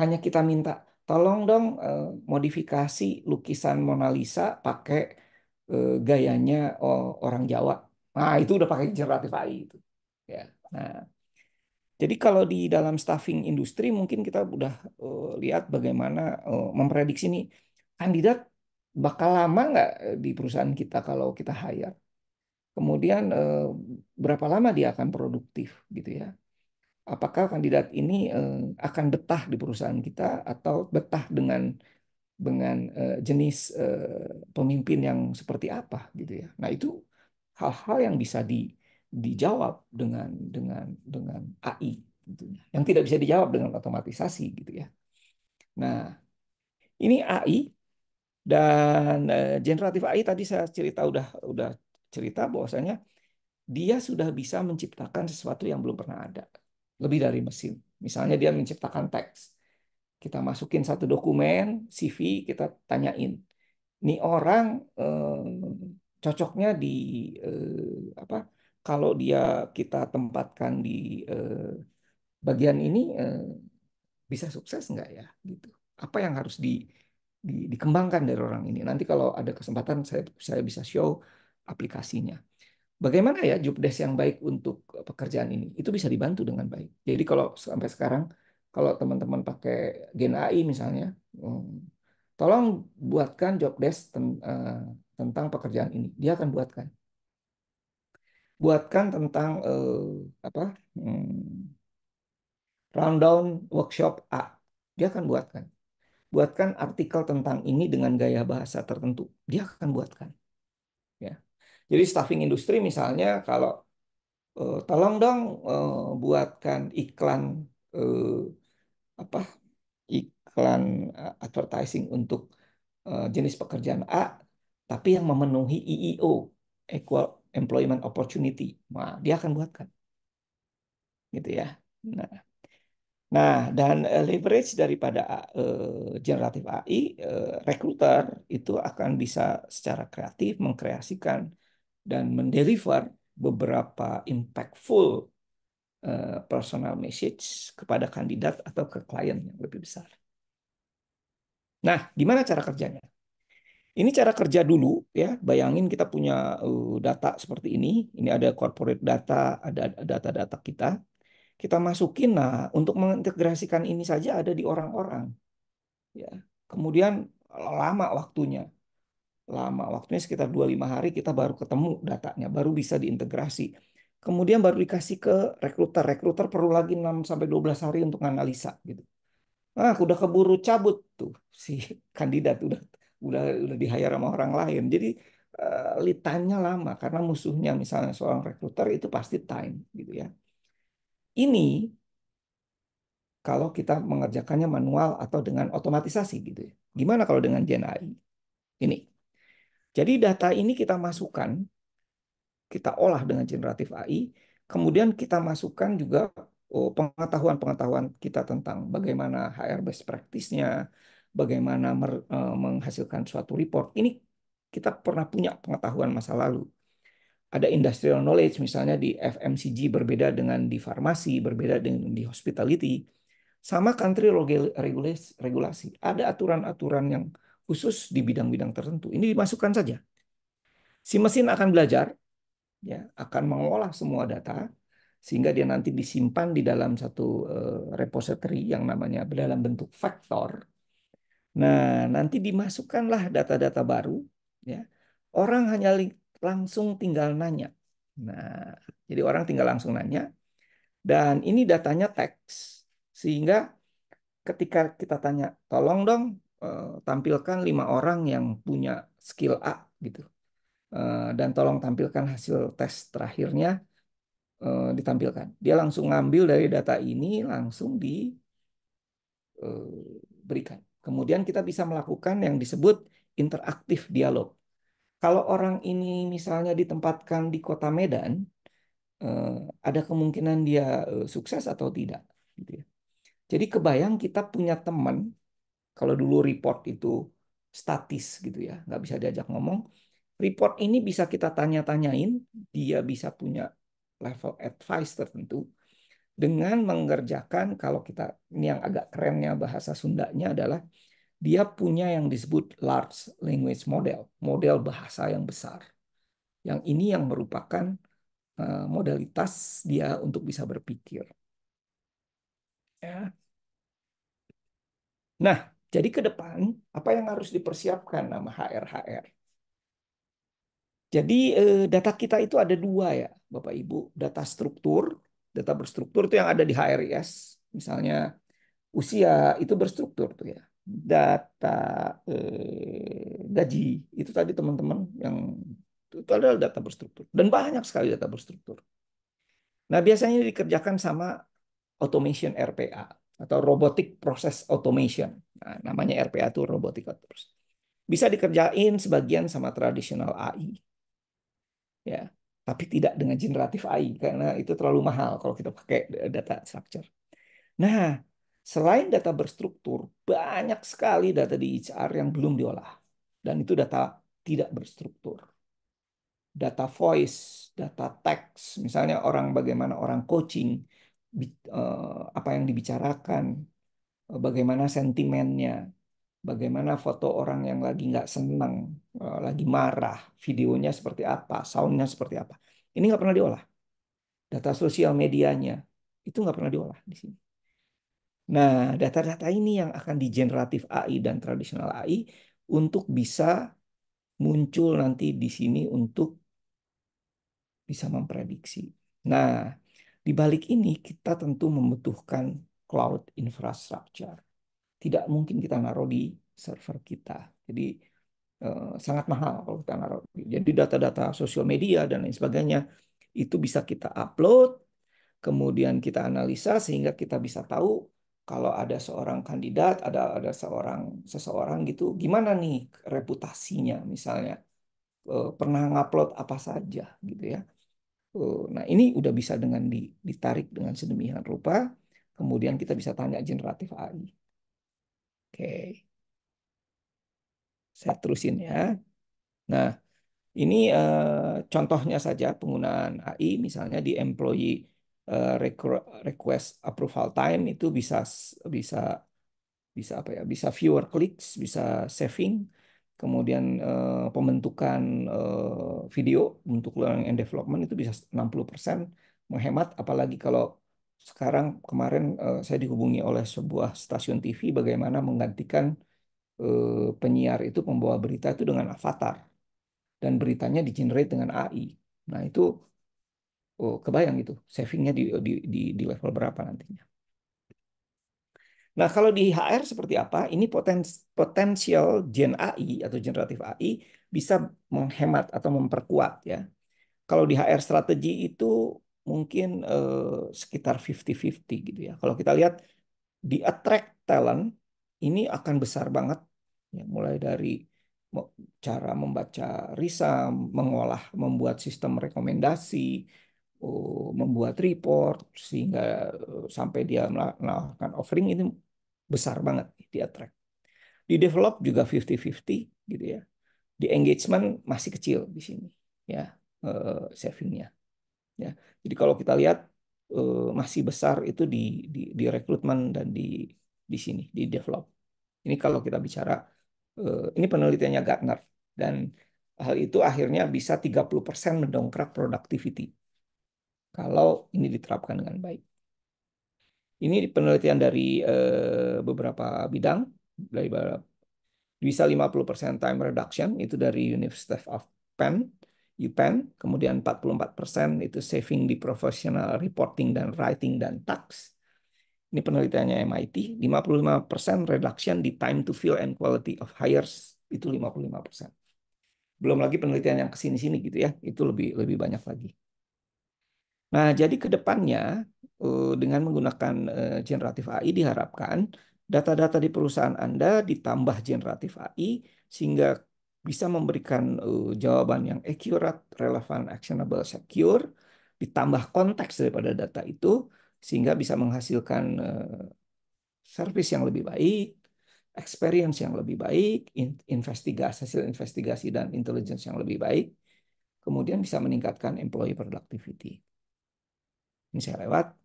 hanya kita minta, tolong dong modifikasi lukisan Mona Lisa pakai gayanya orang Jawa. Nah, itu udah pakai generatif AI itu. Ya. Nah, Jadi kalau di dalam staffing industri mungkin kita udah lihat bagaimana memprediksi nih kandidat bakal lama nggak di perusahaan kita kalau kita hire. Kemudian berapa lama dia akan produktif gitu ya. Apakah kandidat ini akan betah di perusahaan kita atau betah dengan jenis pemimpin yang seperti apa gitu ya. Nah, itu hal-hal yang bisa dijawab dengan AI gitu ya. Yang tidak bisa dijawab dengan otomatisasi gitu ya. Nah, ini AI dan generatif AI tadi saya udah cerita bahwasanya dia sudah bisa menciptakan sesuatu yang belum pernah ada. Lebih dari mesin. Misalnya dia menciptakan teks. Kita masukin satu dokumen, CV, kita tanyain. Ini orang cocoknya di apa? Kalau dia kita tempatkan di bagian ini bisa sukses nggak ya? Gitu. Apa yang harus dikembangkan dari orang ini? Nanti kalau ada kesempatan saya bisa show aplikasinya. Bagaimana ya job desk yang baik untuk pekerjaan ini? Itu bisa dibantu dengan baik. Jadi kalau sampai sekarang, kalau teman-teman pakai Gen AI misalnya, tolong buatkan job desk tentang pekerjaan ini. Dia akan buatkan. Buatkan tentang apa? Rundown workshop A. Dia akan buatkan. Buatkan artikel tentang ini dengan gaya bahasa tertentu. Dia akan buatkan. Ya. Jadi staffing industri misalnya kalau tolong dong buatkan iklan eh, apa iklan advertising untuk jenis pekerjaan A, tapi yang memenuhi EEO, Equal Employment Opportunity. Nah, dia akan buatkan, gitu ya. Nah, dan leverage daripada generatif AI, recruiter itu akan bisa secara kreatif mengkreasikan dan mendeliver beberapa impactful personal message kepada kandidat atau ke klien yang lebih besar. Nah, gimana cara kerjanya? Ini cara kerja dulu ya. Bayangin kita punya data seperti ini. Ini ada corporate data, ada data-data kita. Kita masukin. Nah, untuk mengintegrasikan ini saja ada di orang-orang. Ya. Kemudian lama waktunya. Lama waktunya sekitar 25 hari kita baru ketemu datanya, baru bisa diintegrasi. Kemudian baru dikasih ke rekruter. Rekruter perlu lagi 6 sampai 12 hari untuk analisa gitu. Udah keburu cabut tuh si kandidat udah di-hire sama orang lain. Jadi lead time-nya lama karena musuhnya misalnya seorang rekruter itu pasti time gitu ya. Ini kalau kita mengerjakannya manual atau dengan otomatisasi gitu ya. Gimana kalau dengan Gen AI? Ini. Jadi data ini kita masukkan, kita olah dengan generatif AI, kemudian kita masukkan juga pengetahuan-pengetahuan kita tentang bagaimana HR best practice-nya, bagaimana menghasilkan suatu report. Ini kita pernah punya pengetahuan masa lalu. Ada industrial knowledge, misalnya di FMCG berbeda dengan di farmasi, berbeda dengan di hospitality. Sama country regulasi. Ada aturan-aturan yang khusus di bidang-bidang tertentu. Ini dimasukkan saja. Si mesin akan belajar, ya, akan mengolah semua data sehingga dia nanti disimpan di dalam satu repository yang namanya dalam bentuk vektor. Nah, nanti dimasukkanlah data-data baru, ya. Orang hanya langsung tinggal nanya. Nah, jadi orang tinggal langsung nanya dan ini datanya teks sehingga ketika kita tanya, tolong dong tampilkan 5 orang yang punya skill A gitu. Dan tolong tampilkan hasil tes terakhirnya ditampilkan. Dia langsung ngambil dari data ini langsung diberikan. Kemudian kita bisa melakukan yang disebut interaktif dialog. Kalau orang ini misalnya ditempatkan di Kota Medan, eh, ada kemungkinan dia sukses atau tidak, gitu ya. Jadi kebayang kita punya teman, kalau dulu report itu statis gitu ya, nggak bisa diajak ngomong. Report ini bisa kita tanya-tanyain, dia bisa punya level advice tertentu dengan mengerjakan, kalau kita ini yang agak kerennya bahasa Sundanya adalah dia punya yang disebut large language model, model bahasa yang besar. Yang ini yang merupakan modalitas dia untuk bisa berpikir. Ya. Nah, jadi ke depan apa yang harus dipersiapkan nama HR-HR? Jadi data kita itu ada dua ya, Bapak Ibu. Data struktur, data berstruktur itu yang ada di HRIS. Misalnya usia itu berstruktur tuh ya. Data gaji itu tadi teman-teman yang itu adalah data berstruktur dan banyak sekali data berstruktur. Nah, biasanya dikerjakan sama automation RPA atau robotic process automation. Nah, namanya RPA itu robotic process. Bisa dikerjain sebagian sama tradisional AI ya, tapi tidak dengan generatif AI karena itu terlalu mahal kalau kita pakai data structure. Nah, selain data berstruktur, banyak sekali data di HR yang belum diolah. Dan itu data tidak berstruktur. Data voice, data text, misalnya orang bagaimana orang coaching, apa yang dibicarakan, bagaimana sentimennya, bagaimana foto orang yang lagi nggak senang, lagi marah, videonya seperti apa, soundnya seperti apa. Ini nggak pernah diolah. Data sosial medianya, itu nggak pernah diolah di sini. Nah, data-data ini yang akan di generatif AI dan tradisional AI untuk bisa muncul nanti di sini untuk bisa memprediksi. Nah, di balik ini kita tentu membutuhkan cloud infrastructure. Tidak mungkin kita naruh di server kita. Jadi sangat mahal kalau kita naruh. Jadi data-data sosial media dan lain sebagainya itu bisa kita upload, kemudian kita analisa sehingga kita bisa tahu kalau ada seorang kandidat, ada seseorang gitu, gimana nih reputasinya misalnya, pernah ngupload apa saja gitu ya. Nah, ini udah bisa dengan ditarik dengan sedemikian rupa, kemudian kita bisa tanya generatif AI. Oke, saya terusin ya. Nah, ini contohnya saja penggunaan AI, misalnya di employee request approval time itu bisa bisa bisa apa ya? Bisa fewer clicks, bisa saving, kemudian pembentukan video untuk learning and development itu bisa 60% menghemat, apalagi kalau sekarang kemarin saya dihubungi oleh sebuah stasiun TV bagaimana menggantikan penyiar itu pembawa berita itu dengan avatar dan beritanya di-generate dengan AI. Nah, itu kebayang gitu, savingnya di level berapa nantinya. Nah, kalau di HR seperti apa? Ini potensial Gen AI atau generatif AI bisa menghemat atau memperkuat ya. Kalau di HR strategi itu mungkin sekitar 50-50 gitu ya. Kalau kita lihat di attract talent ini akan besar banget ya, mulai dari cara membaca risam, mengolah, membuat sistem rekomendasi, membuat report sehingga sampai dia melakukan offering ini besar banget di attract. Di develop juga 50-50 gitu ya. Di engagement masih kecil di sini ya, savingnya ya. Jadi kalau kita lihat masih besar itu di rekrutmen dan di sini di develop. Ini kalau kita bicara ini penelitiannya Gartner dan hal itu akhirnya bisa 30% mendongkrak productivity kalau ini diterapkan dengan baik. Ini penelitian dari beberapa bidang, dari bisa 50% time reduction itu dari University of Penn, UPenn, kemudian 44% itu saving di professional reporting dan writing dan tax. Ini penelitiannya MIT, 55% reduction di time to fill and quality of hires itu 55%. Belum lagi penelitian yang kesini-sini gitu ya, itu lebih lebih banyak lagi. Nah, jadi ke depannya dengan menggunakan generatif AI diharapkan data-data di perusahaan Anda ditambah generatif AI sehingga bisa memberikan jawaban yang accurate, relevan, actionable, secure, ditambah konteks daripada data itu sehingga bisa menghasilkan service yang lebih baik, experience yang lebih baik, investigasi, hasil investigasi dan intelligence yang lebih baik, kemudian bisa meningkatkan employee productivity. Ini saya lewat.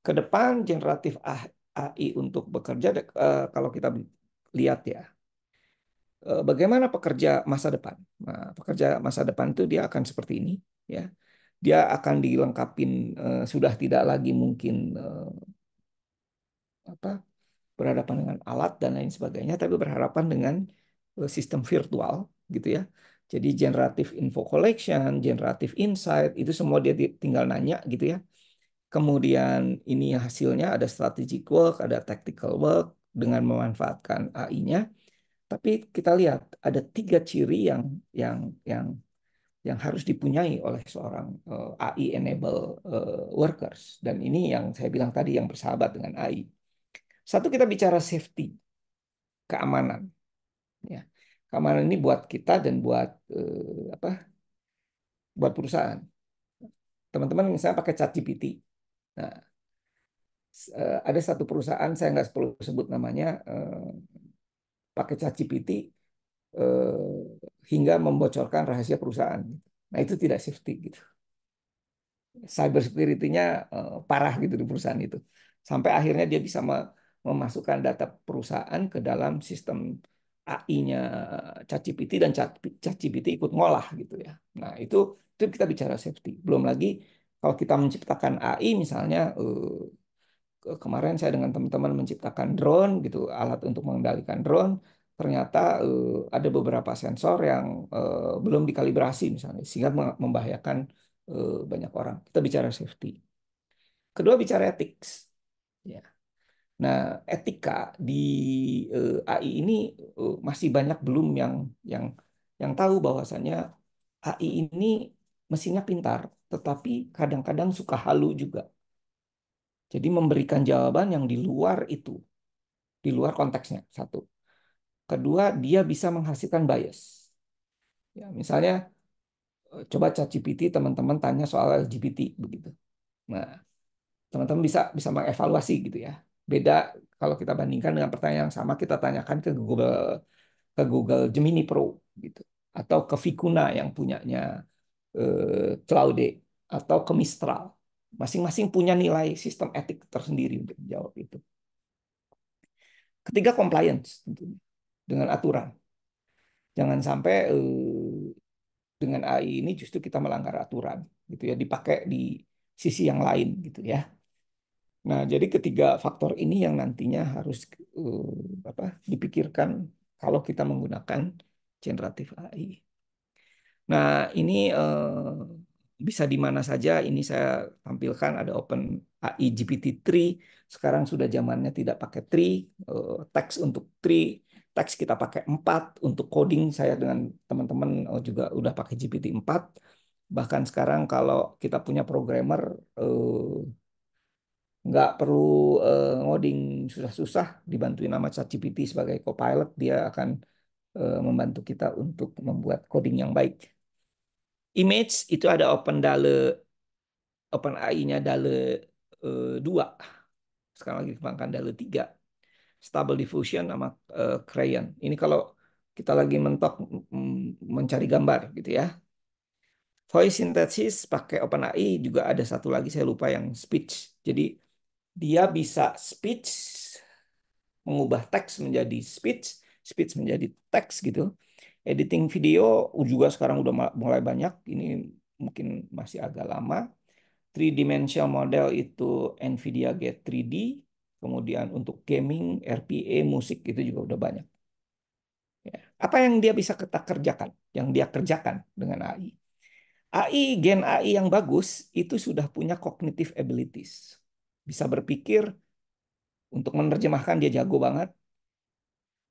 Ke depan generatif AI untuk bekerja, kalau kita lihat ya, bagaimana pekerja masa depan. Nah, pekerja masa depan itu dia akan seperti ini, ya. Dia akan dilengkapin sudah tidak lagi mungkin berhadapan dengan alat dan lain sebagainya, tapi berhadapan dengan sistem virtual gitu ya. Jadi generative info collection, generative insight itu semua dia tinggal nanya gitu ya. Kemudian ini hasilnya ada strategic work, ada tactical work dengan memanfaatkan AI-nya. Tapi kita lihat ada 3 ciri yang yang yang harus dipunyai oleh seorang AI enable workers. Dan ini yang saya bilang tadi yang bersahabat dengan AI. Satu, kita bicara safety, keamanan. Ya, keamanan ini buat kita dan buat buat perusahaan. Teman-teman misalnya pakai ChatGPT. Nah, ada satu perusahaan saya nggak perlu sebut namanya pakai ChatGPT hingga membocorkan rahasia perusahaan. Nah, itu tidak safety gitu. Cyber security-nya parah gitu di perusahaan itu. Sampai akhirnya dia bisa memasukkan data perusahaan ke dalam sistem AI-nya ChatGPT dan ChatGPT ikut ngolah gitu ya. Nah, itu kita bicara safety. Belum lagi kalau kita menciptakan AI misalnya kemarin saya dengan teman-teman menciptakan drone gitu, alat untuk mengendalikan drone, ternyata ada beberapa sensor yang belum dikalibrasi misalnya, sehingga membahayakan banyak orang. Kita bicara safety. Kedua bicara ethics. Ya. Nah, etika di AI ini masih banyak belum yang yang tahu bahwasannya AI ini mesinnya pintar, tetapi kadang-kadang suka halu juga. Jadi memberikan jawaban yang di luar itu, di luar konteksnya, satu. Kedua, dia bisa menghasilkan bias. Ya, misalnya, coba ChatGPT teman-teman tanya soal LGBT begitu. Nah, teman-teman bisa bisa mengevaluasi gitu ya. Beda kalau kita bandingkan dengan pertanyaan yang sama kita tanyakan ke Google Gemini Pro gitu, atau ke Vicuna yang punyanya Claude, atau ke Mistral. Masing-masing punya nilai sistem etik tersendiri untuk menjawab itu. Ketiga, compliance tentunya dengan aturan. Jangan sampai dengan AI ini justru kita melanggar aturan gitu ya, dipakai di sisi yang lain gitu ya. Nah, jadi ketiga faktor ini yang nantinya harus dipikirkan kalau kita menggunakan generatif AI. Nah, ini bisa di mana saja. Ini saya tampilkan ada Open AI GPT-3. Sekarang sudah zamannya tidak pakai 3, teks untuk 3, teks kita pakai 4. Untuk coding saya dengan teman-teman juga udah pakai GPT-4. Bahkan sekarang kalau kita punya programmer nggak perlu ngoding susah-susah, dibantuin nama ChatGPT sebagai copilot, dia akan membantu kita untuk membuat coding yang baik. Image itu ada OpenAI-nya DALL-E 2. Sekarang lagi dikembangkan DALL-E 3. Stable Diffusion sama Crayon. Ini kalau kita lagi mentok mencari gambar gitu ya. Voice synthesis pakai OpenAI juga ada satu lagi saya lupa yang speech. Jadi dia bisa speech mengubah teks menjadi speech, speech menjadi teks gitu. Editing video juga sekarang udah mulai banyak. Ini mungkin masih agak lama. Three dimensional model itu NVIDIA Get 3D. Kemudian untuk gaming, RPA, musik itu juga udah banyak. Ya. Apa yang dia bisa kita kerjakan? Yang dia kerjakan dengan AI. Gen AI yang bagus itu sudah punya cognitive abilities. Bisa berpikir, untuk menerjemahkan dia jago banget.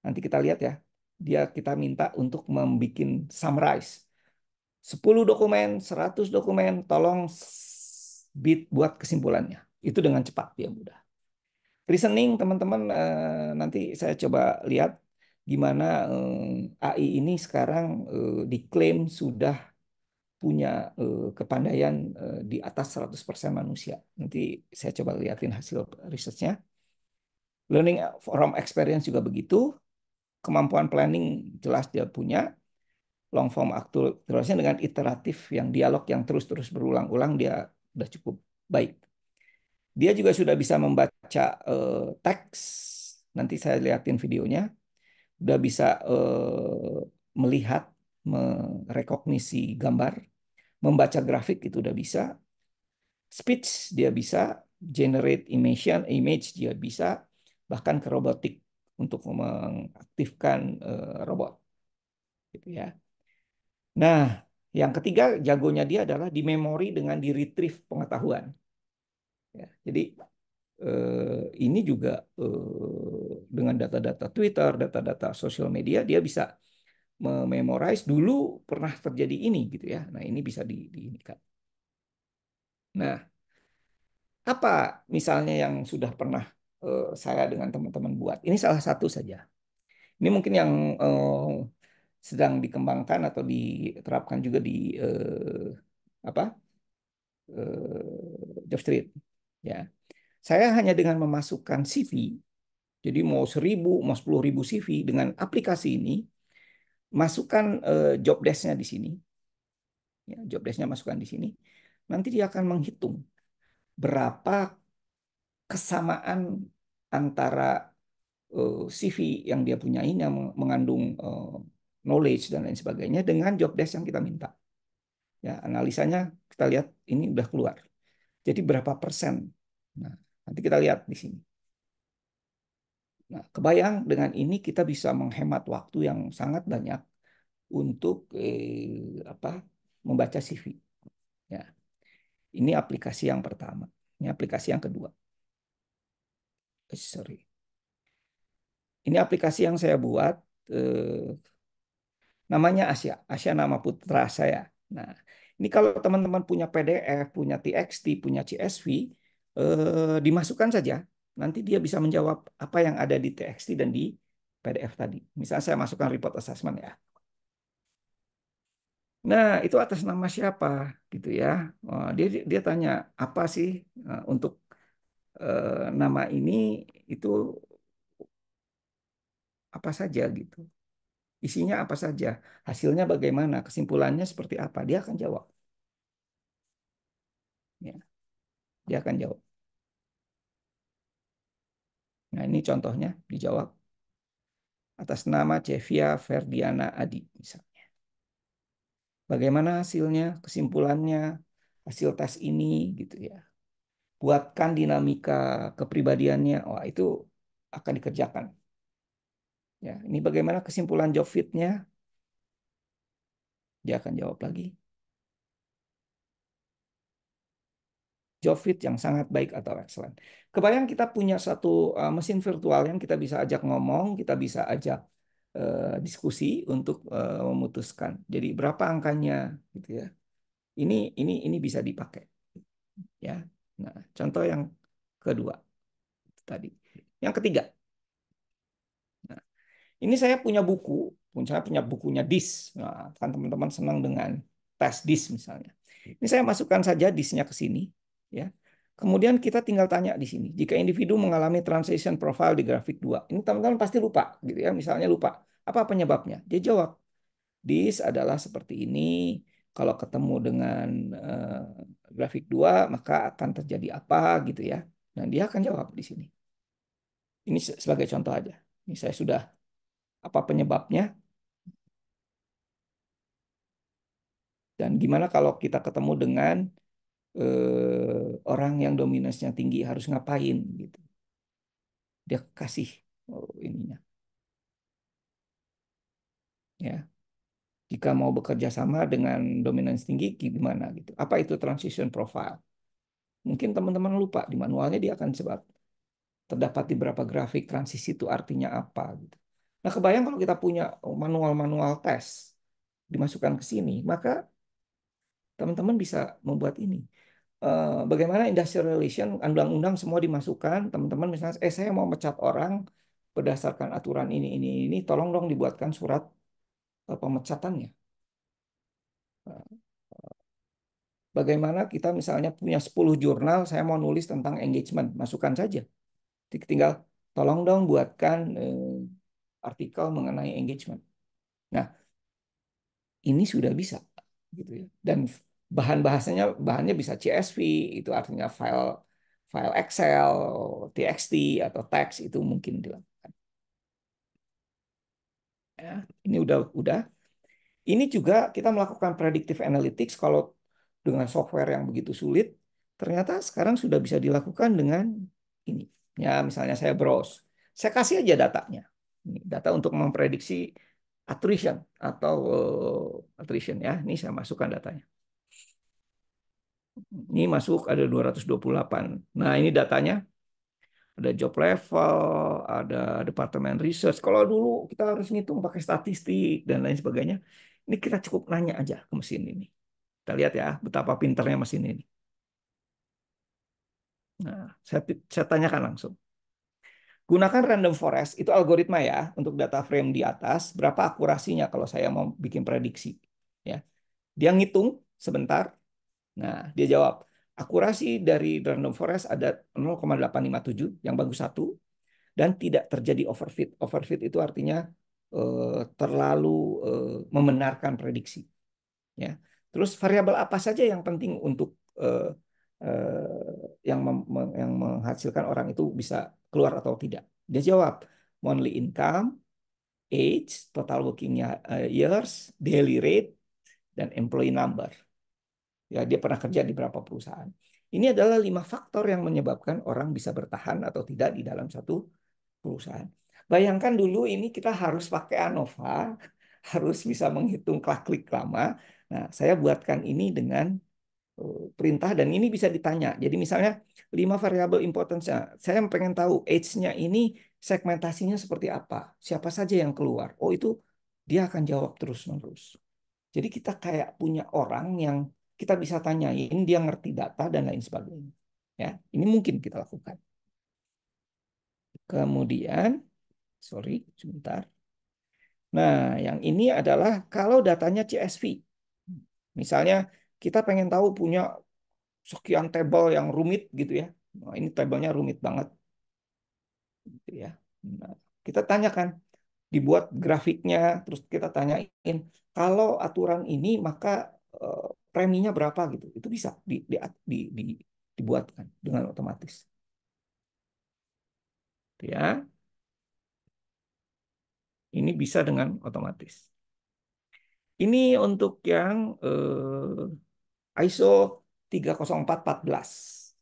Nanti kita lihat ya. Kita minta untuk membuat summarize. 10 dokumen, 100 dokumen, tolong buat kesimpulannya. Itu dengan cepat dia mudah. Reasoning teman-teman nanti saya coba lihat gimana AI ini sekarang diklaim sudah punya kepandaian di atas 100% manusia. Nanti saya coba lihatin hasil risetnya. Learning from experience juga begitu. Kemampuan planning jelas dia punya. Long form actualization dengan iteratif yang dialog yang terus-terus berulang-ulang dia udah cukup baik. Dia juga sudah bisa membaca teks. Nanti saya lihatin videonya. Udah bisa melihat, merekognisi gambar, membaca grafik itu udah bisa. Speech dia bisa, generate image dia bisa, bahkan ke robotik untuk mengaktifkan robot, gitu ya. Nah, yang ketiga jagonya dia adalah di memori dengan di retrieve pengetahuan. Ya, jadi ini juga dengan data-data Twitter, data-data sosial media, dia bisa mememorize dulu pernah terjadi ini gitu ya. Nah, ini bisa diinikan. Nah, apa misalnya yang sudah pernah saya dengan teman-teman buat? Ini salah satu saja. Ini mungkin yang sedang dikembangkan atau diterapkan juga di apa Job Street. Ya, saya hanya dengan memasukkan CV, jadi mau 1.000, mau 10.000 CV dengan aplikasi ini, masukkan job desk-nya di sini. Ya, job desk-nya masukkan di sini. Nanti dia akan menghitung berapa kesamaan antara CV yang dia punya ini yang mengandung knowledge dan lain sebagainya dengan job desk yang kita minta. Ya, analisanya kita lihat ini udah keluar. Jadi berapa persen? Nah, nanti kita lihat di sini. Nah, kebayang dengan ini kita bisa menghemat waktu yang sangat banyak untuk apa membaca CV. Ya, ini aplikasi yang pertama. Ini aplikasi yang kedua. Sorry. Ini aplikasi yang saya buat. Namanya Asia. Asia nama putra saya. Nah, ini kalau teman-teman punya PDF, punya TXT, punya CSV, dimasukkan saja. Nanti dia bisa menjawab apa yang ada di TXT dan di PDF tadi. Misalnya saya masukkan report assessment ya. Nah, itu atas nama siapa gitu ya. Oh, dia tanya apa sih untuk nama ini itu apa saja gitu. Isinya apa saja, hasilnya bagaimana, kesimpulannya seperti apa, dia akan jawab. Ya, dia akan jawab. Nah, ini contohnya dijawab atas nama Cevia Ferdiana Adi misalnya. Bagaimana hasilnya, kesimpulannya, hasil tes ini gitu ya. Buatkan dinamika kepribadiannya, wah itu akan dikerjakan. Ya, ini bagaimana kesimpulan job fit-nya, dia akan jawab lagi. Job fit yang sangat baik atau excellent. Kebayang kita punya satu mesin virtual yang kita bisa ajak ngomong, kita bisa ajak diskusi untuk memutuskan. Jadi berapa angkanya gitu ya. Ini bisa dipakai ya. Nah, contoh yang kedua tadi. Yang ketiga. Nah, ini saya punya buku, saya punya bukunya DIS. Nah, kan teman-teman senang dengan tes DIS misalnya. Ini saya masukkan saja DIS-nya ke sini ya. Kemudian kita tinggal tanya di sini, jika individu mengalami transition profile di grafik 2. Ini teman-teman pasti lupa gitu ya, misalnya lupa. Apa penyebabnya? Dia jawab, "This adalah seperti ini. Kalau ketemu dengan grafik 2, maka akan terjadi apa gitu ya." Dan dia akan jawab di sini. Ini sebagai contoh aja. Ini saya sudah apa penyebabnya dan gimana kalau kita ketemu dengan orang yang dominasinya tinggi harus ngapain gitu. Dia kasih ininya. Ya, jika mau bekerja sama dengan dominansi tinggi gimana gitu. Apa itu transition profile? Mungkin teman-teman lupa di manualnya dia akan sebut terdapat di beberapa grafik transisi itu artinya apa gitu. Nah, kebayang kalau kita punya manual-manual tes dimasukkan ke sini, maka teman-teman bisa membuat ini. Bagaimana industrial relation, undang-undang semua dimasukkan, teman-teman misalnya, saya mau mecat orang berdasarkan aturan ini, tolong dong dibuatkan surat pemecatannya. Bagaimana kita misalnya punya 10 jurnal, saya mau nulis tentang engagement, masukkan saja. Tinggal tolong dong buatkan artikel mengenai engagement. Nah, ini sudah bisa gitu ya. Dan bahannya bisa CSV, itu artinya file file Excel, TXT atau teks itu mungkin dilakukan. Ya, ini udah. Ini juga kita melakukan predictive analytics kalau dengan software yang begitu sulit, ternyata sekarang sudah bisa dilakukan dengan ini. Ya, misalnya saya browse. Saya kasih aja datanya. Ini data untuk memprediksi attrition atau attrition ya. Ini saya masukkan datanya. Ini masuk ada 228. Nah, ini datanya. Ada job level, ada departemen research. Kalau dulu kita harus ngitung pakai statistik dan lain sebagainya. Ini kita cukup nanya aja ke mesin ini. Kita lihat ya betapa pinternya mesin ini. Nah, saya tanyakan langsung. Gunakan random forest, itu algoritma ya, untuk data frame di atas. Berapa akurasinya kalau saya mau bikin prediksi? Ya, dia ngitung sebentar. Nah, dia jawab, akurasi dari random forest ada 0,857, yang bagus satu, dan tidak terjadi overfit. Overfit itu artinya terlalu membenarkan prediksi. Ya, terus variabel apa saja yang penting untuk yang menghasilkan orang itu bisa keluar atau tidak? Dia jawab monthly income, age, total working years, daily rate, dan employee number. Ya, dia pernah kerja di berapa perusahaan. Ini adalah 5 faktor yang menyebabkan orang bisa bertahan atau tidak di dalam satu perusahaan. Bayangkan dulu ini kita harus pakai ANOVA, harus bisa menghitung klik lama. Nah, saya buatkan ini dengan perintah dan ini bisa ditanya. Jadi misalnya 5 variabel importance-nya. Saya pengen tahu age-nya ini segmentasinya seperti apa. Siapa saja yang keluar. Oh, itu dia akan jawab terus-menerus. Jadi kita kayak punya orang yang kita bisa tanyain, dia ngerti data dan lain sebagainya. Ya, ini mungkin kita lakukan. Kemudian, sorry, sebentar. Nah, yang ini adalah kalau datanya CSV. Misalnya kita pengen tahu punya sekian tabel yang rumit gitu ya. Nah, ini tabelnya rumit banget gitu ya. Nah, kita tanyakan, dibuat grafiknya, terus kita tanyain kalau aturan ini maka eh, preminya berapa gitu. Itu bisa di, dibuatkan dengan otomatis. Ya, ini bisa dengan otomatis. Ini untuk yang ISO 30414.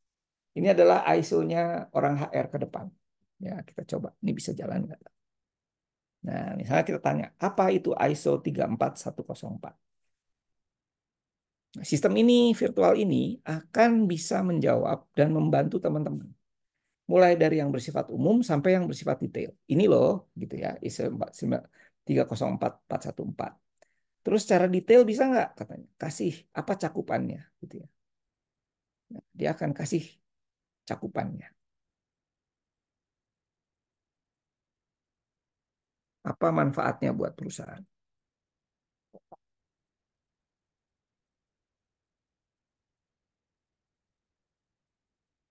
Ini adalah ISO-nya orang HR ke depan. Ya, kita coba. Ini bisa jalan nggak? Nah, misalnya kita tanya, apa itu ISO 34104? Nah, sistem ini, virtual ini, akan bisa menjawab dan membantu teman-teman. Mulai dari yang bersifat umum sampai yang bersifat detail. Ini loh, gitu ya, ISO 304.414. Terus secara detail bisa nggak katanya? Kasih apa cakupannya, gitu ya. Nah, dia akan kasih cakupannya. Apa manfaatnya buat perusahaan?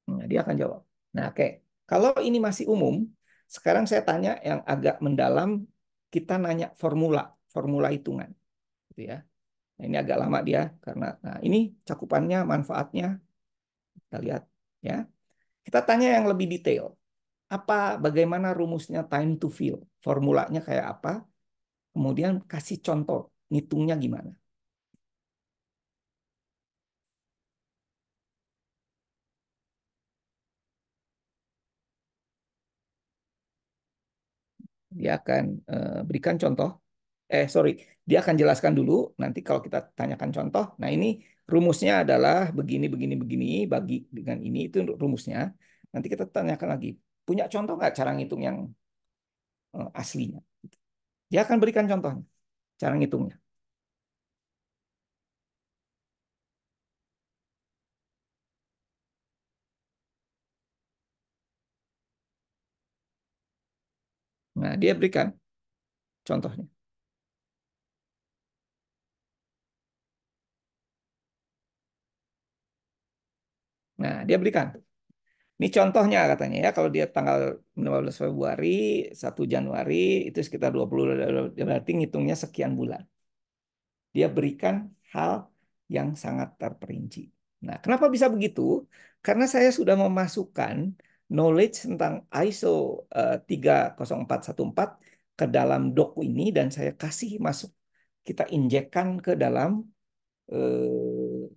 Nah, dia akan jawab. Nah, oke. Kalau ini masih umum, sekarang saya tanya yang agak mendalam, kita nanya formula, formula hitungan, gitu ya. Nah, ini agak lama dia karena nah ini cakupannya, manfaatnya, kita lihat ya. Kita tanya yang lebih detail. Apa bagaimana rumusnya time to fill? Formulanya kayak apa? Kemudian kasih contoh, ngitungnya gimana? Dia akan berikan contoh. Sorry, dia akan jelaskan dulu. Nanti kalau kita tanyakan contoh, nah ini rumusnya adalah begini, begini, begini, bagi dengan ini, itu rumusnya. Nanti kita tanyakan lagi, punya contoh nggak cara ngitung yang aslinya? Dia akan berikan contohnya, cara ngitungnya. Nah, dia berikan contohnya. Nah, dia berikan. Ini contohnya katanya ya, kalau dia tanggal 15 Februari, 1 Januari, itu sekitar 20, berarti ngitungnya sekian bulan. Dia berikan hal yang sangat terperinci. Nah, kenapa bisa begitu? Karena saya sudah memasukkan knowledge tentang ISO 30414 ke dalam doc ini dan saya kasih masuk, kita injekkan ke dalam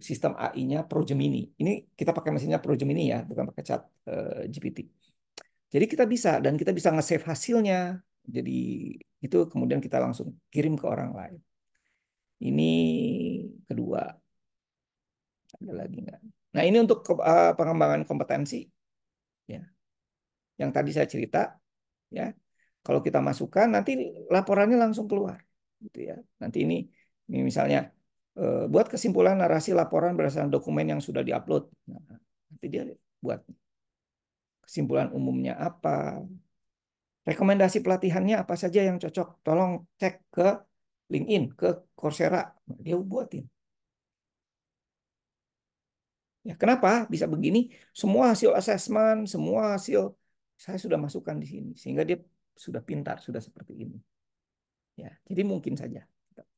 sistem AI-nya ProGemini. Ini kita pakai mesinnya ProGemini ya, bukan pakai chat GPT. Jadi kita bisa dan kita bisa nge-save hasilnya. Jadi itu kemudian kita langsung kirim ke orang lain. Ini kedua. Ada lagi nggak? Nah, ini untuk pengembangan kompetensi ya. Yang tadi saya cerita ya. Kalau kita masukkan nanti laporannya langsung keluar gitu ya. Nanti ini misalnya buat kesimpulan narasi laporan berdasarkan dokumen yang sudah diupload. Nah, nanti dia buat kesimpulan umumnya apa, rekomendasi pelatihannya apa saja yang cocok. Tolong cek ke LinkedIn, ke Coursera. Nah, dia buatin. Ya, kenapa bisa begini? Semua hasil asesmen, semua hasil saya sudah masukkan di sini, sehingga dia sudah pintar, sudah seperti ini. Ya, jadi mungkin saja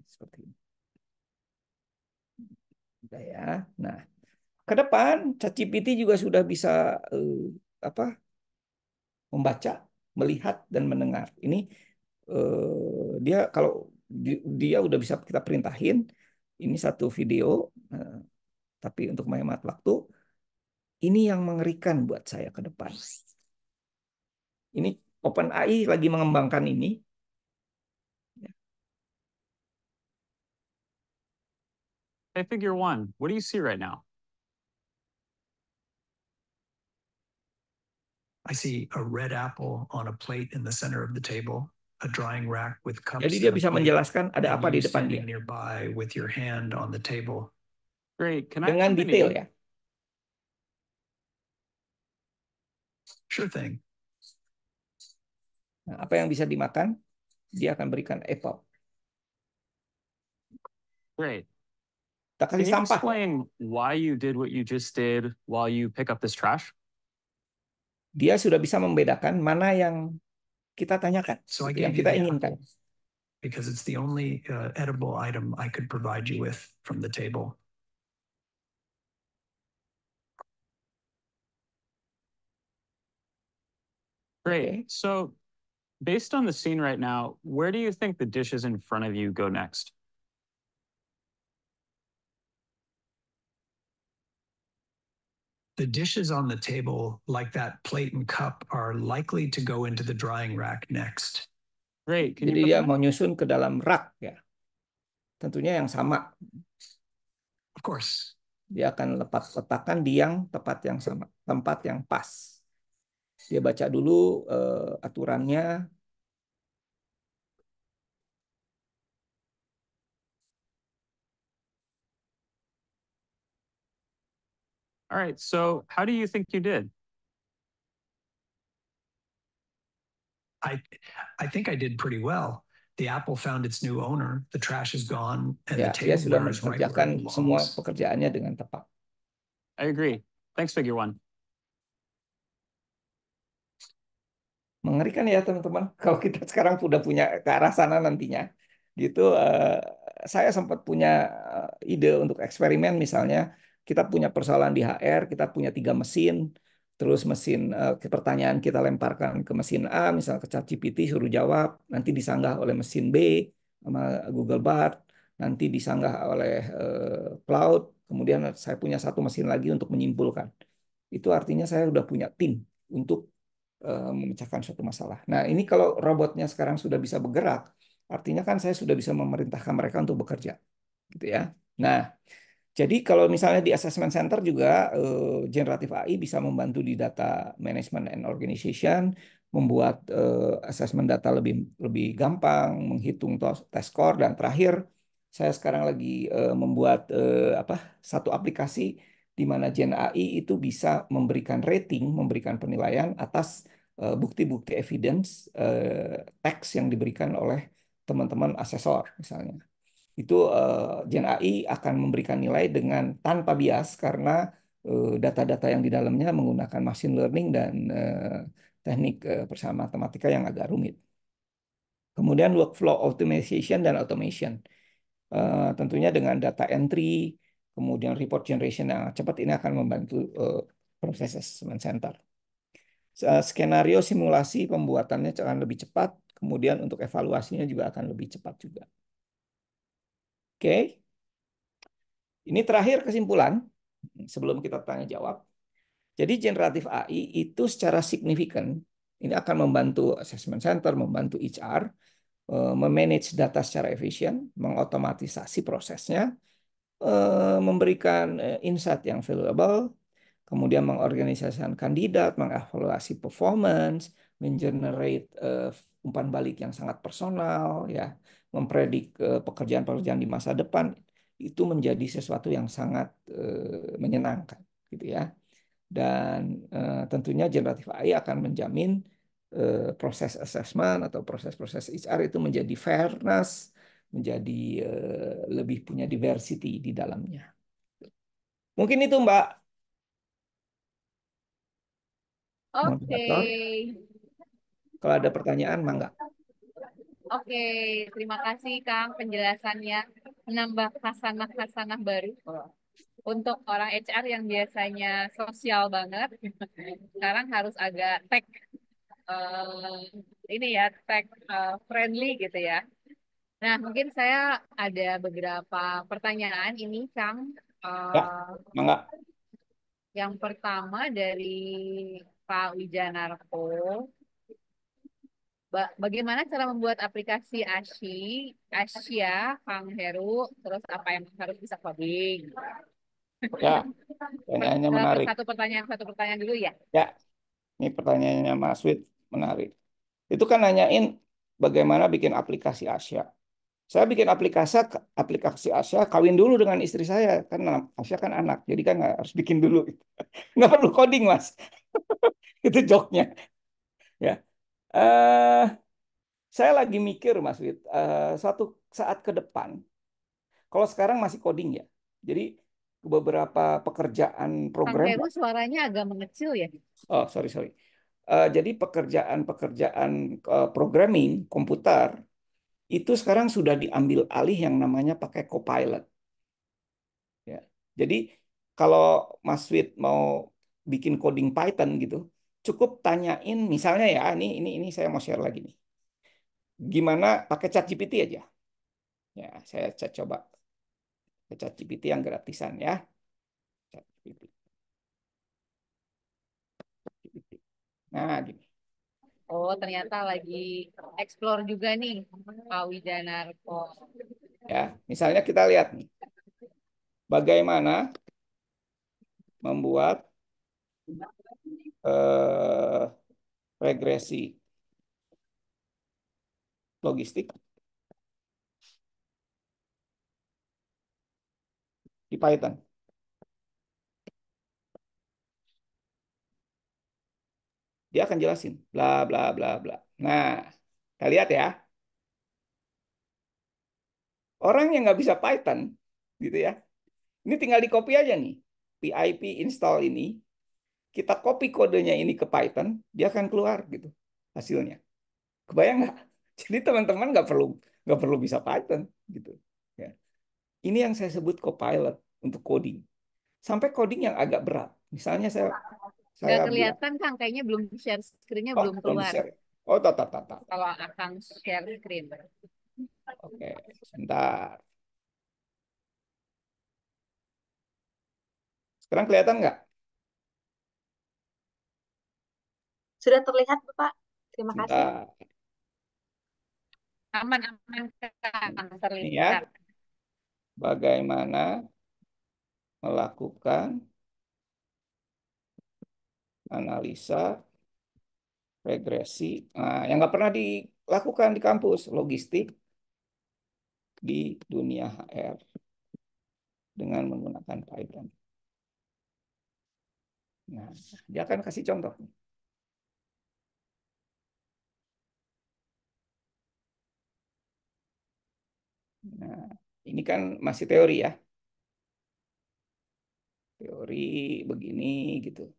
seperti ini. Udah ya. Nah, ke depan ChatGPT juga sudah bisa apa? Membaca, melihat dan mendengar. Ini dia kalau dia udah bisa kita perintahin ini satu video, tapi untuk menghemat waktu, ini yang mengerikan buat saya ke depan. Ini OpenAI lagi mengembangkan ini. Hey, Figure One, what do you see right now? I see a red apple on a plate in the center of the table, a drying rack with cups Jadi dia and a bisa plate, menjelaskan ada and apa di you depan dia standing nearby with your hand on the table. Great. Can I dengan have the detail name? ya. Sure thing. Nah, apa yang bisa dimakan, dia akan berikan apple. Great. Kita Can kasih you sampah. explain why you did what you just did while you pick up this trash? Dia sudah bisa membedakan mana yang kita tanyakan, So I gitu, yang gave you kita the inginkan. apple because it's the only edible item I could provide you with from the table. Great. Okay. So, based on the scene right now, where do you think the dishes in front of you go next? The dishes on the table, like that plate and cup, are likely to go into the drying rack next. Great. Can you Jadi put dia that? mau nyusun ke dalam rak ya. Tentunya yang sama. Of course. Dia akan letakkan di yang tepat yang sama, tempat yang pas. Dia baca dulu aturannya. All right. So, how do you think you did? I think I did pretty well. The apple found its new owner, the trash is gone, and Ya, the dia sudah tableware is right where it mengerjakan semua belongs. pekerjaannya dengan tepat. I agree. Thanks, Figure One. Mengerikan ya teman-teman. Kalau kita sekarang sudah punya ke arah sana nantinya, gitu. Saya sempat punya ide untuk eksperimen, misalnya kita punya persoalan di HR, kita punya 3 mesin, terus mesin pertanyaan kita lemparkan ke mesin A, misalnya ke ChatGPT suruh jawab, nanti disanggah oleh mesin B sama Google Bard, nanti disanggah oleh Cloud, kemudian saya punya satu mesin lagi untuk menyimpulkan. Itu artinya saya sudah punya tim untuk memecahkan suatu masalah. Nah, ini kalau robotnya sekarang sudah bisa bergerak, artinya kan saya sudah bisa memerintahkan mereka untuk bekerja, gitu ya. Nah, jadi kalau misalnya di assessment center juga generatif AI bisa membantu di data management and organization, membuat assessment data lebih lebih gampang, menghitung test score, dan terakhir saya sekarang lagi membuat satu aplikasi di mana Gen AI itu bisa memberikan rating, memberikan penilaian atas bukti-bukti evidence teks yang diberikan oleh teman-teman asesor misalnya. Itu Gen AI akan memberikan nilai dengan tanpa bias karena data-data yang di dalamnya menggunakan machine learning dan teknik persamaan matematika yang agak rumit. Kemudian workflow optimization dan automation. Tentunya dengan data entry, kemudian report generation yang cepat ini akan membantu proses assessment center. Skenario simulasi pembuatannya akan lebih cepat, kemudian untuk evaluasinya juga akan lebih cepat juga. Oke. Ini terakhir kesimpulan sebelum kita tanya jawab. Jadi generatif AI itu secara signifikan Ini akan membantu assessment center, membantu HR memanage data secara efisien, mengotomatisasi prosesnya, memberikan insight yang valuable, kemudian mengorganisasikan kandidat, mengevaluasi performance, mengenerate umpan balik yang sangat personal, ya, mempredik pekerjaan-pekerjaan di masa depan, itu menjadi sesuatu yang sangat menyenangkan, gitu ya. Dan tentunya generatif AI akan menjamin proses assessment atau proses-proses HR itu menjadi fairness, menjadi lebih punya diversity di dalamnya. Mungkin itu Mbak Oke. moderator. Kalau ada pertanyaan, mangga. Oke, terima kasih Kang penjelasannya, menambah khasanah-khasanah baru untuk orang HR yang biasanya sosial banget, sekarang harus agak tech ini ya tech friendly gitu ya. Nah, mungkin saya ada beberapa pertanyaan ini Kang. Ya, Eh, mangga. yang pertama dari Pak Wijanarko. Bagaimana cara membuat aplikasi Asia, Kang Heru, terus apa yang harus bisa coding? Ya, pertanyaannya menarik. Satu pertanyaan dulu ya. Ya, ini pertanyaannya Mas Wid menarik. Itu kan nanyain bagaimana bikin aplikasi Asia. Saya bikin aplikasi Asia kawin dulu dengan istri saya kan Asia kan anak, jadi kan nggak harus bikin dulu. Nggak perlu coding Mas. Itu joknya. Ya, eh saya lagi mikir Mas Wid, suatu saat ke depan, kalau sekarang masih coding ya, jadi beberapa pekerjaan Kang program, Heru suaranya agak mengecil ya. oh sorry sorry, jadi pekerjaan-pekerjaan programming komputer itu sekarang sudah diambil alih yang namanya pakai Copilot. Ya. Jadi kalau Mas Wid mau bikin coding Python gitu, cukup tanyain misalnya ya, ini saya mau share lagi nih. Gimana pakai ChatGPT aja. Ya, saya coba ke ChatGPT yang gratisan ya. ChatGPT. Nah, gini. Oh, ternyata lagi explore juga nih, Pak Wijanarko. Ya, misalnya kita lihat nih. Bagaimana membuat eh, regresi logistik di Python. Dia akan jelasin bla bla bla bla. Nah, kita lihat ya. Orang yang nggak bisa Python, gitu ya. Ini tinggal di copy aja nih. PIP install ini, kita copy kodenya ini ke Python, dia akan keluar gitu hasilnya. Kebayang nggak? Jadi teman-teman nggak perlu bisa Python gitu. Ya. Ini yang saya sebut copilot untuk coding. Sampai coding yang agak berat. Misalnya saya Nggak saya buat, kelihatan Kang, kayaknya belum share screen-nya oh belum belum di keluar. share. Oh, tak tak tak tak. Kalau Akang share screen. Oke, sebentar. Sekarang kelihatan nggak? Sudah terlihat, Bapak. Terima kasih. Sebentar. Aman-aman Kang, Ini ya, terlihat. bagaimana melakukan analisa regresi. Nah, yang nggak pernah dilakukan di kampus, logistik di dunia HR dengan menggunakan Python. Nah, dia akan kasih contoh. Nah, ini kan masih teori ya. Teori begini gitu.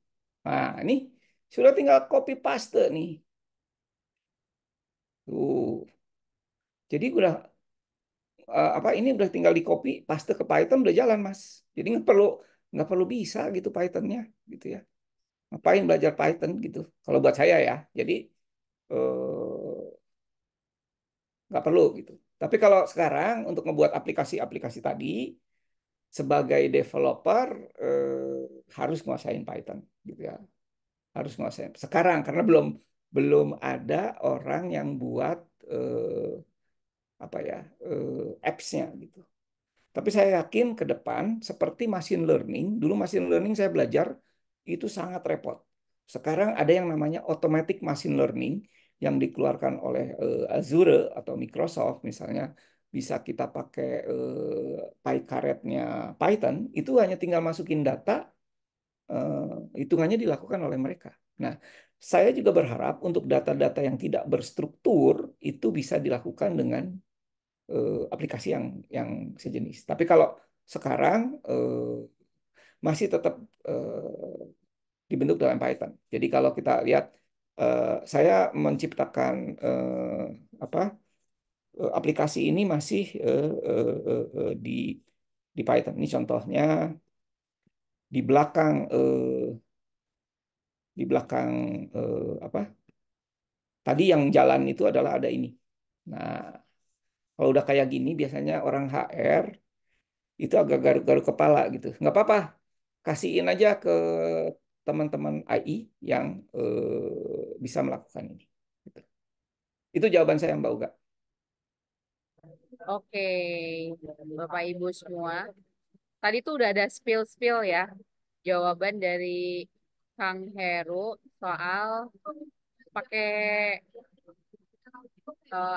Nah, ini sudah tinggal copy paste nih. Tuh. Jadi udah apa ini udah tinggal di copy paste ke Python udah jalan, Mas. Jadi nggak perlu bisa gitu Pythonnya gitu ya. Ngapain belajar Python gitu? Kalau buat saya ya. Jadi nggak perlu gitu. Tapi kalau sekarang untuk ngebuat aplikasi-aplikasi tadi sebagai developer harus nguasain Python gitu ya. Harus nguasain. Sekarang karena belum belum ada orang yang buat apa ya apps-nya gitu. Tapi saya yakin ke depan seperti machine learning, dulu machine learning saya belajar itu sangat repot. Sekarang ada yang namanya automatic machine learning yang dikeluarkan oleh Azure atau Microsoft misalnya, bisa kita pakai PyCaret-nya Python, itu hanya tinggal masukin data, hitungannya dilakukan oleh mereka. Nah, saya juga berharap untuk data-data yang tidak berstruktur itu bisa dilakukan dengan aplikasi yang sejenis. Tapi kalau sekarang masih tetap dibentuk dalam Python. Jadi kalau kita lihat, saya menciptakan apa aplikasi ini masih di Python. Ini contohnya di belakang apa? Tadi yang jalan itu adalah ada ini. Nah, kalau udah kayak gini biasanya orang HR itu agak garuk-garuk kepala gitu. Nggak apa-apa, kasihin aja ke teman-teman AI yang bisa melakukan ini. Gitu. Itu jawaban saya Mbak Uga. Oke, Bapak Ibu semua. Tadi tuh udah ada spill-spill ya. Jawaban dari Kang Heru soal pakai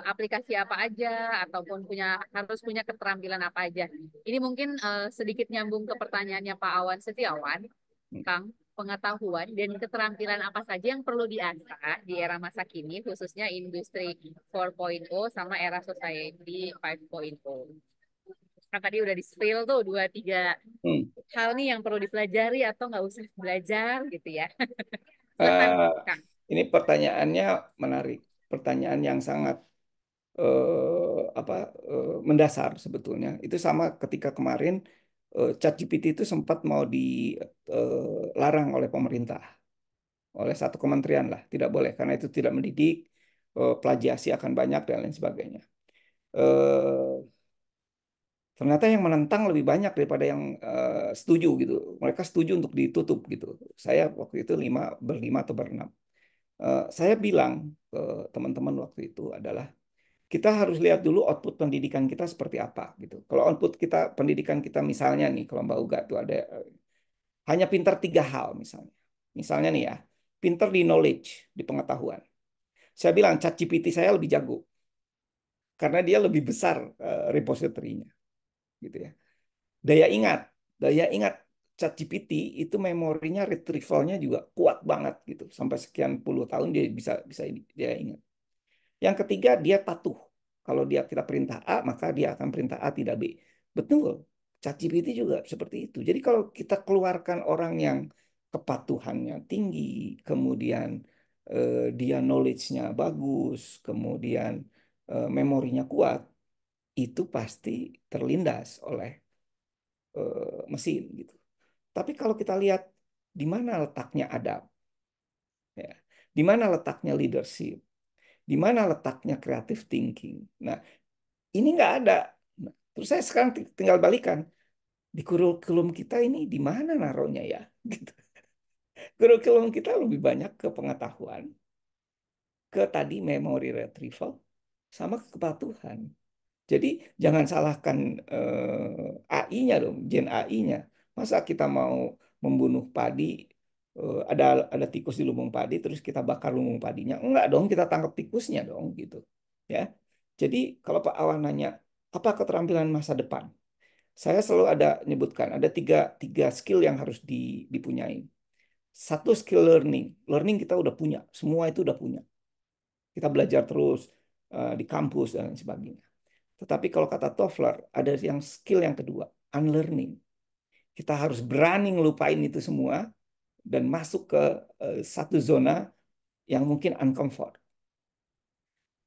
aplikasi apa aja ataupun harus punya keterampilan apa aja. Ini mungkin sedikit nyambung ke pertanyaannya Pak Awan Setiawan, Kang, pengetahuan dan keterampilan apa saja yang perlu diasah di era masa kini, khususnya industri 4.0 sama era society 5.0. Kan tadi udah di-spill tuh dua tiga Hmm. hal nih yang perlu dipelajari atau nggak usah belajar gitu ya. Silakan, Eh, Kang. ini pertanyaannya menarik, pertanyaan yang sangat apa mendasar sebetulnya. Itu sama ketika kemarin ChatGPT itu sempat mau dilarang oleh pemerintah, oleh satu kementerian lah, tidak boleh karena itu tidak mendidik, plagiasi akan banyak dan lain sebagainya. Eh, Ternyata yang menentang lebih banyak daripada yang setuju gitu. Mereka setuju untuk ditutup gitu. Saya waktu itu berlima atau berenam. Saya bilang ke teman-teman waktu itu adalah kita harus lihat dulu output pendidikan kita seperti apa gitu. Kalau output kita pendidikan kita misalnya nih, kalau Mbak Uga tuh ada hanya pintar 3 hal misalnya. Misalnya nih ya, pintar di knowledge, di pengetahuan. Saya bilang ChatGPT saya lebih jago karena dia lebih besar repository-nya gitu ya. Daya ingat, daya ingat ChatGPT itu memorinya retrieval-nya juga kuat banget gitu. Sampai sekian puluh tahun dia bisa bisa dia ingat. Yang ketiga dia patuh. Kalau kita perintah A, maka dia akan perintah A tidak B. Betul. ChatGPT juga seperti itu. Jadi kalau kita keluarkan orang yang kepatuhannya tinggi, kemudian dia knowledge-nya bagus, kemudian memorinya kuat, itu pasti terlindas oleh mesin gitu. Tapi kalau kita lihat di mana letaknya adab, ya, di mana letaknya leadership, di mana letaknya creative thinking. Nah, ini nggak ada. Nah, terus saya sekarang tinggal balikan di kurikulum kita ini di mana naruhnya ya? Gitu. Kurikulum kita lebih banyak ke pengetahuan, ke tadi memory retrieval, sama ke kepatuhan. Jadi jangan salahkan AI-nya dong, Gen AI-nya. Masa kita mau membunuh padi, ada tikus di lumbung padi, terus kita bakar lumbung padinya? Enggak dong, kita tangkap tikusnya dong, gitu. Ya. Jadi kalau Pak Awan nanya, apa keterampilan masa depan? Saya selalu ada nyebutkan, ada tiga skill yang harus dipunyain. Satu skill learning. Learning kita udah punya, semua itu udah punya. Kita belajar terus di kampus dan lain sebagainya. Tetapi kalau kata Toffler, ada yang skill yang kedua, unlearning. Kita harus berani ngelupain itu semua dan masuk ke satu zona yang mungkin uncomfort.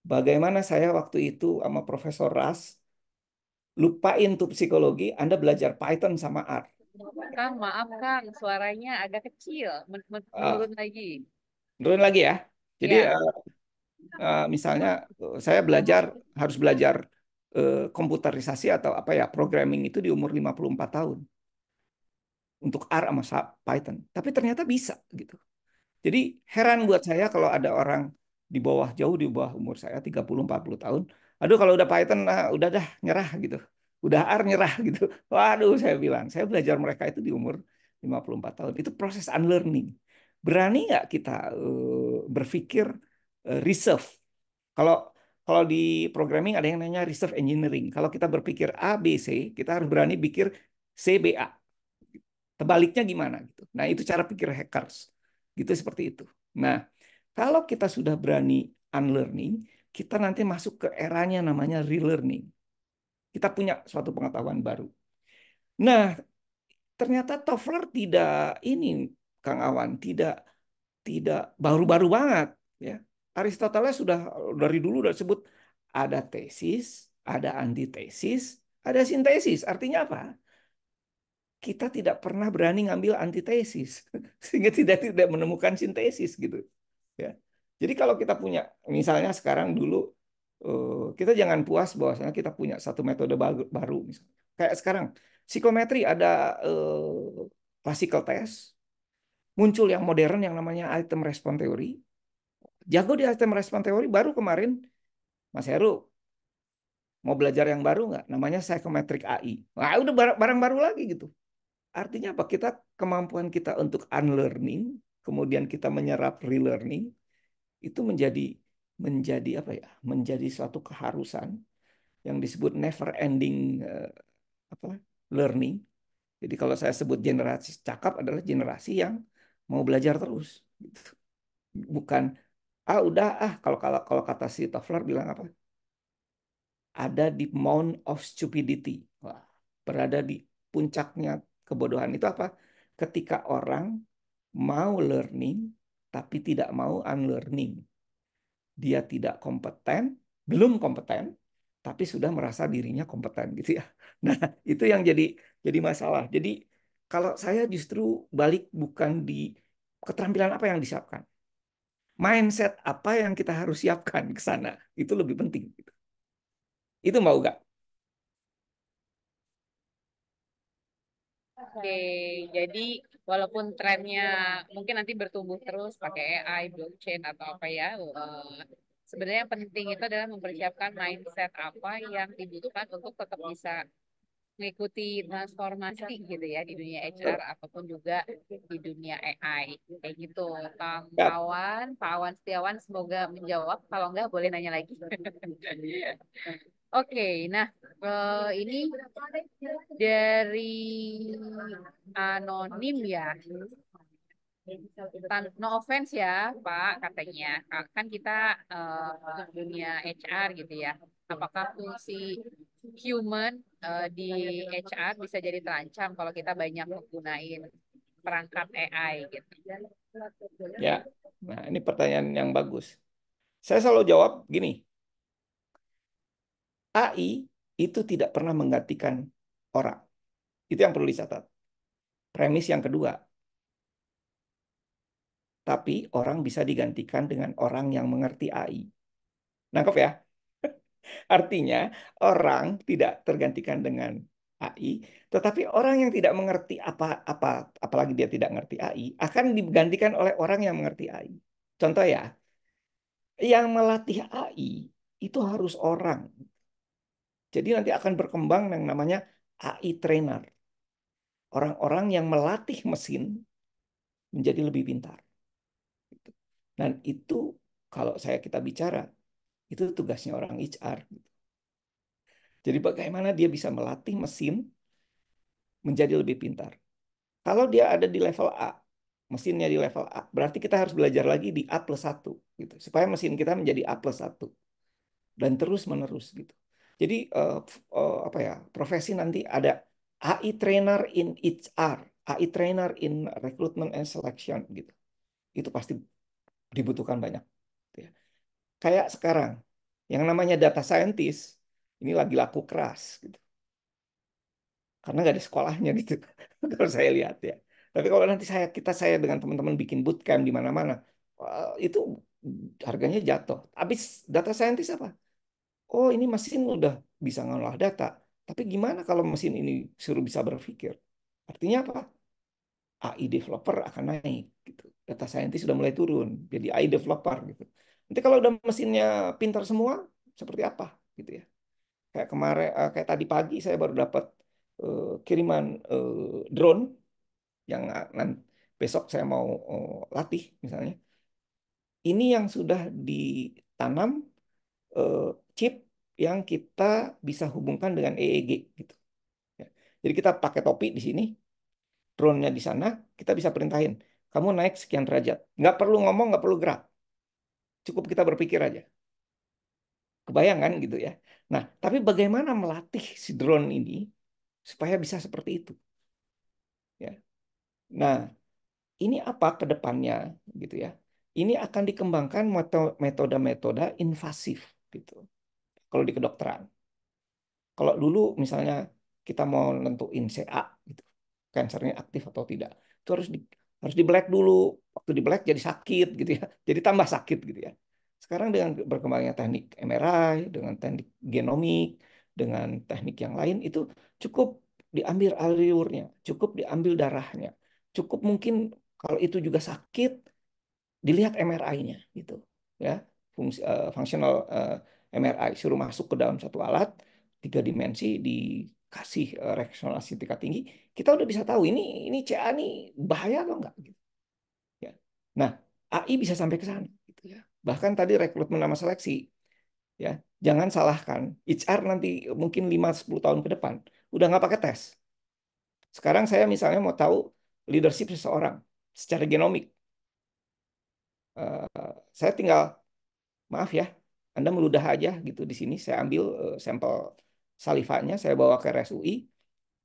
Bagaimana saya waktu itu sama Profesor Ras, lupain tuh psikologi, Anda belajar Python sama R. Kang, maaf Kang, suaranya agak kecil, menurun lagi. Turun lagi ya. Jadi Ya, misalnya saya harus belajar komputerisasi atau apa ya, programming itu di umur 54 tahun untuk R sama Python. Tapi ternyata bisa gitu. Jadi heran buat saya kalau ada orang di bawah, jauh di bawah umur saya 30-40 tahun. Aduh kalau udah Python udah dah nyerah gitu. Udah R nyerah gitu. Waduh saya bilang, saya belajar mereka itu di umur 54 tahun. Itu proses unlearning. Berani nggak kita berpikir reserve? Kalau kalau di programming ada yang namanya reserve engineering. Kalau kita berpikir A, B, C, kita harus berani pikir C, B, A. Tebaliknya gimana gitu. Nah, itu cara pikir hackers. Gitu seperti itu. Nah, kalau kita sudah berani unlearning, kita nanti masuk ke eranya namanya relearning. Kita punya suatu pengetahuan baru. Nah, ternyata Toffler tidak ini, Kang Awan, tidak tidak baru-baru banget ya. Aristoteles sudah dari dulu sudah sebut ada tesis, ada antitesis, ada sintesis. Artinya apa? Kita tidak pernah berani ngambil antitesis sehingga tidak menemukan sintesis gitu ya. Jadi kalau kita punya misalnya sekarang dulu kita jangan puas bahwasanya kita punya satu metode baru misalnya. Kayak sekarang psikometri ada classical test, muncul yang modern yang namanya item response theory. Jago di item response theory baru kemarin Mas Heru mau belajar yang baru nggak? Namanya psychometric AI. Wah, udah barang baru lagi gitu. Artinya apa? Kemampuan kita untuk unlearning, kemudian kita menyerap relearning, itu menjadi menjadi apa ya? Menjadi suatu keharusan yang disebut never ending apa? Learning. Jadi kalau saya sebut generasi cakap adalah generasi yang mau belajar terus. Gitu. Bukan udah kalau kalau kalau kata si Toffler bilang apa? Ada di Mount of Stupidity. Wah, berada di puncaknya kebodohan itu apa? Ketika orang mau learning tapi tidak mau unlearning. Dia tidak kompeten, belum kompeten, tapi sudah merasa dirinya kompeten gitu ya. Nah, itu yang jadi masalah. Jadi kalau saya justru balik bukan di keterampilan apa yang disiapkan. Mindset apa yang kita harus siapkan ke sana. Itu lebih penting. Itu mau gak? Oke, jadi walaupun trennya mungkin nanti bertumbuh terus pakai AI, blockchain atau apa ya, sebenarnya yang penting itu adalah mempersiapkan mindset apa yang dibutuhkan untuk tetap bisa mengikuti transformasi gitu ya di dunia HR ataupun juga di dunia AI kayak gitu. Kang Ya, Pak Awan Setiawan semoga menjawab. Kalau enggak boleh nanya lagi. Oke, nah ini dari anonim ya. No offense ya, Pak, katanya. Kan kita dunia HR gitu ya. Apakah fungsi human di HR bisa jadi terancam kalau kita banyak menggunakan perangkat AI gitu. ya. Nah, ini pertanyaan yang bagus. Saya selalu jawab gini, AI itu tidak pernah menggantikan orang. Itu yang perlu dicatat. Premis yang kedua, tapi orang bisa digantikan dengan orang yang mengerti AI. Nangkep ya? Artinya orang tidak tergantikan dengan AI, tetapi orang yang tidak mengerti apa-apa, apalagi dia tidak mengerti AI, akan digantikan oleh orang yang mengerti AI. Contoh ya, yang melatih AI itu harus orang. Jadi nanti akan berkembang yang namanya AI trainer. Orang-orang yang melatih mesin menjadi lebih pintar. Dan itu kalau kita bicara, itu tugasnya orang HR. Jadi bagaimana dia bisa melatih mesin menjadi lebih pintar. Kalau dia ada di level A, mesinnya di level A, berarti kita harus belajar lagi di A+1 gitu, supaya mesin kita menjadi A+1 dan terus menerus gitu. Jadi apa ya, profesi nanti ada AI trainer in HR, AI trainer in recruitment and selection gitu. Itu pasti dibutuhkan banyak. Gitu ya. Kayak sekarang yang namanya data scientist ini lagi laku keras gitu. Karena nggak ada sekolahnya gitu kalau saya lihat ya. Tapi kalau nanti saya dengan teman-teman bikin bootcamp di mana-mana, itu harganya jatuh. Habis data scientist apa? Oh, ini mesin udah bisa ngolah data. Tapi gimana kalau mesin ini suruh bisa berpikir? Artinya apa? AI developer akan naik gitu. Data scientist sudah mulai turun jadi AI developer gitu. Nanti kalau udah mesinnya pintar semua, seperti apa gitu ya. Kayak kemarin, kayak tadi pagi saya baru dapat kiriman drone yang besok saya mau latih misalnya. Ini yang sudah ditanam eh, chip yang kita bisa hubungkan dengan EEG gitu. Ya. Jadi kita pakai topi di sini, drone-nya di sana, kita bisa perintahin, kamu naik sekian derajat. Nggak perlu ngomong, nggak perlu gerak. Cukup kita berpikir aja. Kebayang gitu ya. Nah, tapi bagaimana melatih si drone ini supaya bisa seperti itu? Ya. Nah, ini apa ke depannya gitu ya. Ini akan dikembangkan metode-metode invasif gitu. Kalau di kedokteran. Kalau dulu misalnya kita mau nentuin CA gitu, kansernya aktif atau tidak, itu harus di black dulu. Waktu di black jadi sakit gitu ya, jadi tambah sakit gitu ya. Sekarang dengan berkembangnya teknik MRI, dengan teknik genomik, dengan teknik yang lain itu cukup diambil alurnya, cukup diambil darahnya, cukup mungkin kalau itu juga sakit dilihat MRI-nya gitu ya, fungsional MRI suruh masuk ke dalam satu alat 3 dimensi dikasih resonansi tingkat tinggi, kita udah bisa tahu ini CA nih bahaya atau enggak gitu ya. Nah, AI bisa sampai ke sana gitu ya. Bahkan tadi rekrutmen sama seleksi ya, jangan salahkan HR nanti mungkin 5-10 tahun ke depan udah nggak pakai tes. Sekarang saya misalnya mau tahu leadership seseorang secara genomik. Saya tinggal, maaf ya, Anda meludah aja gitu di sini. Saya ambil sampel salivanya, saya bawa ke RSUI,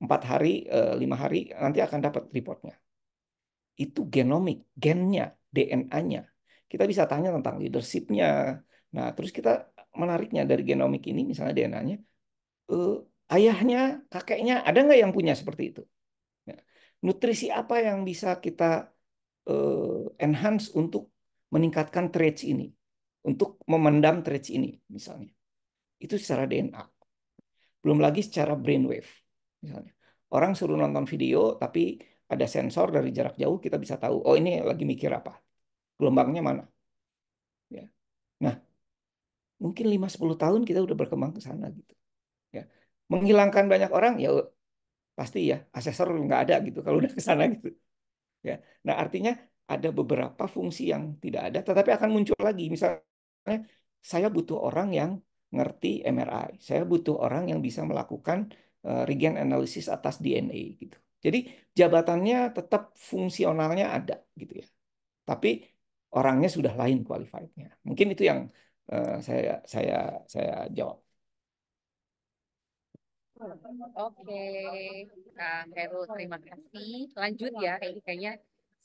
4 hari, 5 hari, nanti akan dapat reportnya. Itu genomik, gennya, DNA-nya. Kita bisa tanya tentang leadership-nya. Nah, terus kita menariknya dari genomik ini, misalnya DNA-nya, ayahnya, kakeknya, ada nggak yang punya seperti itu? Ya. Nutrisi apa yang bisa kita enhance untuk meningkatkan traits ini, untuk memendam traits ini, misalnya. Itu secara DNA. Belum lagi secara brainwave, misalnya. Orang suruh nonton video, tapi ada sensor dari jarak jauh, kita bisa tahu, oh ini lagi mikir apa, gelombangnya mana. Ya. Nah, mungkin 5-10 tahun kita udah berkembang ke sana gitu. Ya. Menghilangkan banyak orang, ya pasti ya, asesor nggak ada gitu kalau udah ke sana gitu. Ya. Nah, artinya ada beberapa fungsi yang tidak ada, tetapi akan muncul lagi. Misalnya, saya butuh orang yang ngerti MRI. Saya butuh orang yang bisa melakukan regen analisis atas DNA gitu. Jadi jabatannya tetap fungsionalnya ada gitu ya. Tapi orangnya sudah lain qualified-nya. Mungkin itu yang saya jawab. Oke, Kak Heru, terima kasih. Lanjut ya, ini kayaknya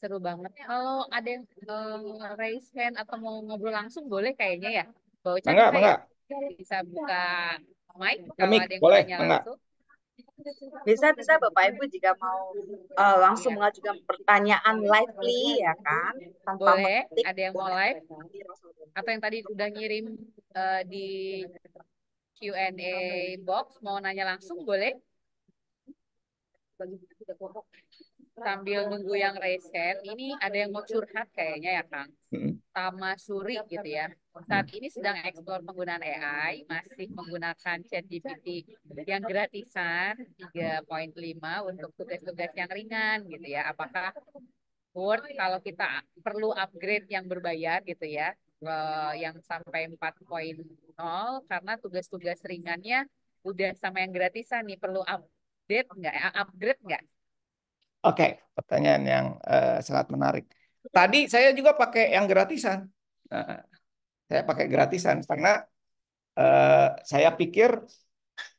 seru banget. Kalau ada yang raise hand atau mau ngobrol langsung boleh kayaknya ya. Bauca Mangga, bisa ya? mangga. Bisa buka mic kalau Kemik, ada yang mau boleh, nanya mangga. langsung. Bisa Bapak Ibu jika mau langsung Iya, mengajukan pertanyaan lively ya kan, tanpa boleh. mengetik, Ada yang mau boleh live nanti langsung atau input. yang tadi udah ngirim di Q&A box mau nanya langsung boleh. Sambil nunggu yang raise hand, ini ada yang mau curhat kayaknya ya Kang. Mm, Tama Suri gitu ya. Saat mm. ini sedang eksplor penggunaan AI, masih menggunakan ChatGPT yang gratisan 3.5 untuk tugas-tugas yang ringan gitu ya. Apakah worth kalau kita perlu upgrade yang berbayar gitu ya, yang sampai 4.0 karena tugas-tugas ringannya udah sama yang gratisan nih, perlu update nggak, upgrade nggak? Oke, pertanyaan yang sangat menarik. Tadi saya juga pakai yang gratisan. Nah, saya pakai gratisan karena saya pikir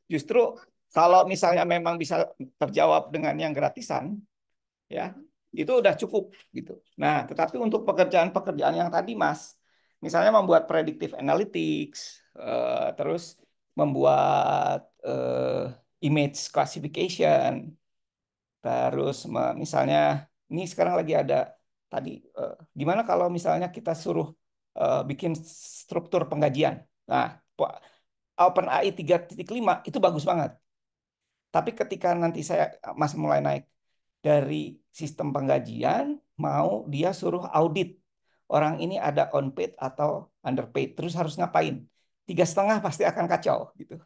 justru kalau misalnya memang bisa terjawab dengan yang gratisan, ya itu udah cukup gitu. Nah, tetapi untuk pekerjaan-pekerjaan yang tadi, Mas, misalnya membuat predictive analytics, terus membuat image classification, terus misalnya ini sekarang lagi ada tadi, gimana kalau misalnya kita suruh bikin struktur penggajian. Nah, OpenAI 3.5 itu bagus banget. Tapi ketika nanti Mas mulai naik dari sistem penggajian, mau dia suruh audit. orang ini ada on paid atau underpaid, terus harus ngapain. 3,5 pasti akan kacau gitu.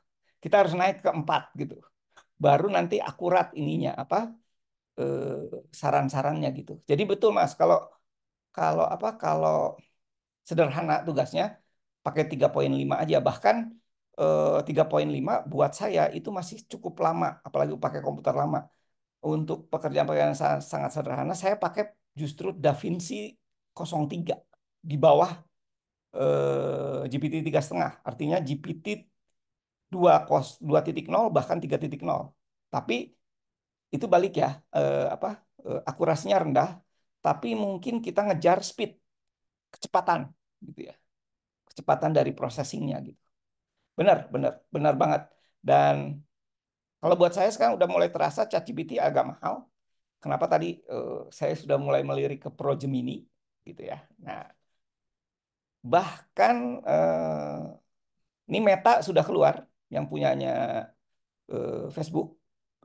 Kita harus naik ke 4 gitu. Baru nanti akurat ininya apa saran-sarannya gitu. Jadi betul Mas, kalau kalau apa kalau sederhana tugasnya pakai 3,5 aja. Bahkan 3,5 buat saya itu masih cukup lama, apalagi pakai komputer lama. Untuk pekerjaan-pekerjaan yang sangat sederhana, saya pakai justru DaVinci 03 di bawah GPT 3,5. Artinya GPT 2.0 bahkan 3.0. Tapi itu balik ya, akurasinya rendah, tapi mungkin kita ngejar speed, kecepatan gitu ya. Kecepatan dari processingnya gitu. Benar, benar, benar banget. Dan kalau buat saya sekarang udah mulai terasa ChatGPT agak mahal. Kenapa tadi saya sudah mulai melirik ke Pro Gemini gitu ya. Nah, bahkan ini Meta sudah keluar yang punyanya Facebook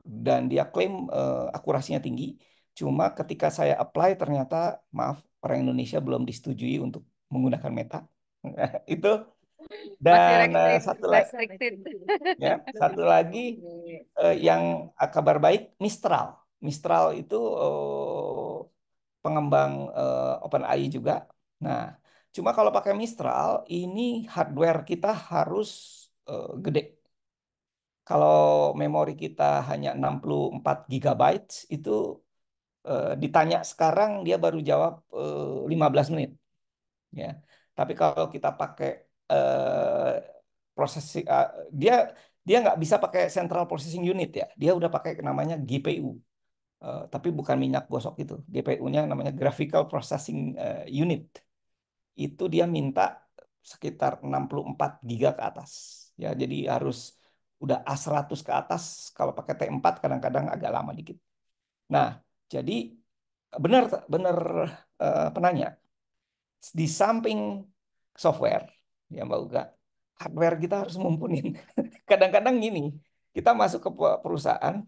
dan dia klaim akurasinya tinggi. Cuma ketika saya apply ternyata maaf orang Indonesia belum disetujui untuk menggunakan Meta. Itu Masih dan restricted. ya, satu lagi yang kabar baik Mistral. Mistral itu pengembang OpenAI juga. Nah, cuma kalau pakai Mistral ini hardware kita harus gede. Kalau memori kita hanya 64 GB itu ditanya sekarang dia baru jawab 15 menit ya. Tapi kalau kita pakai prosesing dia dia nggak bisa pakai central processing unit ya. Dia udah pakai namanya GPU. Tapi bukan minyak gosok itu. GPU-nya namanya graphical processing unit. Itu dia minta sekitar 64 giga ke atas. Ya, jadi harus udah A100 ke atas. Kalau pakai T4 kadang-kadang agak lama dikit. Nah, jadi benar benar penanya. Di samping software, ya Mbak Uga, hardware kita harus mumpunin. Kadang-kadang gini, kita masuk ke perusahaan,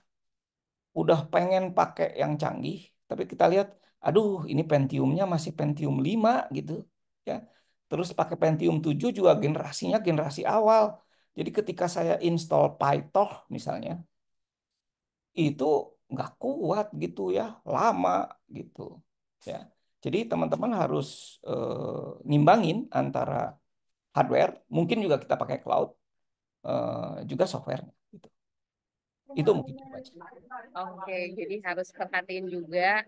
udah pengen pakai yang canggih, tapi kita lihat, aduh ini Pentiumnya masih Pentium 5 gitu. Ya. Terus pakai Pentium 7 juga generasinya generasi awal. Jadi ketika saya install PyTorch misalnya, itu nggak kuat gitu ya, lama gitu. Ya. Jadi teman-teman harus nimbangin antara hardware, mungkin juga kita pakai cloud, juga software. Gitu. Itu mungkin aja. Oke, jadi harus perhatiin juga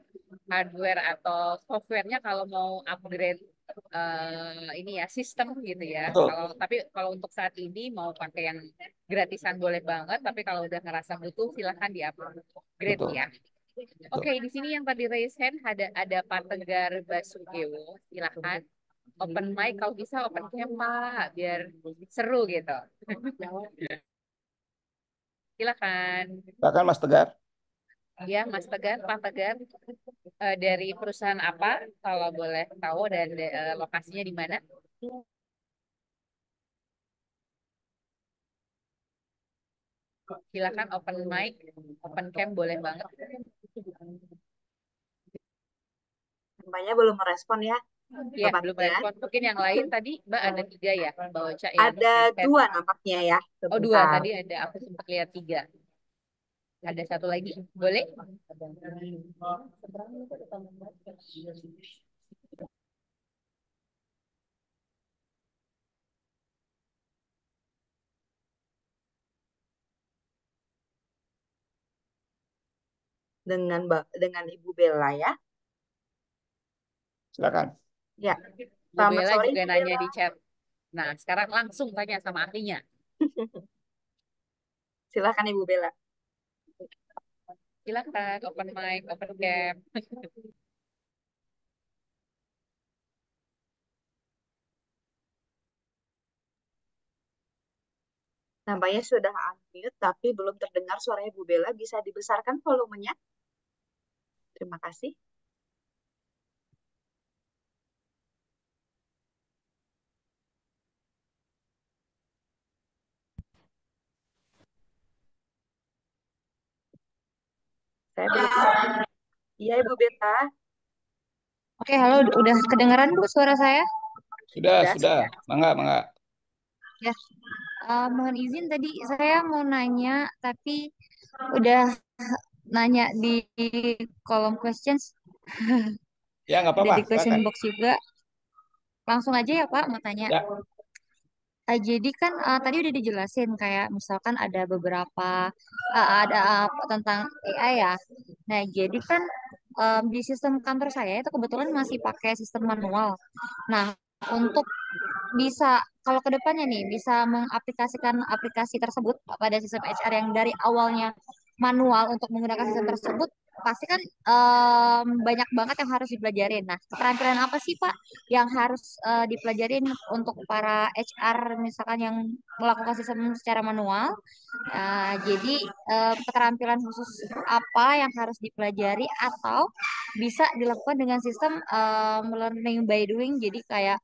hardware atau softwarenya kalau mau upgrade ini ya sistem gitu ya. Betul, Tapi kalau untuk saat ini mau pakai yang gratisan boleh banget, tapi kalau udah ngerasa butuh silahkan di upgrade betul, ya. betul. Oke, di sini yang tadi raise hand ada Pak Tegar Basudewo. Silahkan open mic kalau bisa open cam Pak biar seru gitu. Silakan. Bahkan Mas Tegar, Ya, Mas Tegar, Pak Tegar, dari perusahaan apa? Kalau boleh tahu dan lokasinya di mana? Silakan open mic, open cam boleh banget. Nampaknya belum merespon ya, Ya, Bapak belum Tegar. respon. Mungkin yang lain tadi, Mbak ada 3 ya, Mbak Ocha ya. Ada dua nampaknya ya, Oh 2 sebentar. tadi ada, aku sempat lihat 3. Ada satu lagi, boleh? Dengan Ibu Bella ya. silakan. Ya, Bu selamat Bella sore juga Ibu nanya Bella. di chat. Nah, sekarang langsung tanya sama ahlinya. Silakan Ibu Bella. Silakan, open mic, open cam. Nampaknya sudah unmute tapi belum terdengar suara Ibu Bella. Bisa dibesarkan volumenya? Terima kasih. Saya belum. Iya Ibu Bella. Oke, halo, udah kedengaran Bu suara saya? Sudah, Sudah, sudah. sudah. Mangga, mangga. Ya, mohon izin tadi saya mau nanya, tapi udah nanya di kolom questions, Ya, nggak udah apa-apa. di question Silakan. box juga. Langsung aja ya Pak, mau tanya. Ya, Jadi kan tadi udah dijelasin kayak misalkan ada beberapa ada tentang AI ya. Nah, jadi kan di sistem kantor saya itu kebetulan masih pakai sistem manual. Nah, untuk bisa kalau ke depannya nih bisa mengaplikasikan aplikasi tersebut pada sistem HR yang dari awalnya manual untuk menggunakan sistem tersebut pasti kan banyak banget yang harus dipelajarin. Nah, keterampilan apa sih Pak yang harus dipelajarin untuk para HR misalkan yang melakukan sistem secara manual? Jadi keterampilan khusus apa yang harus dipelajari atau bisa dilakukan dengan sistem learning by doing? Jadi kayak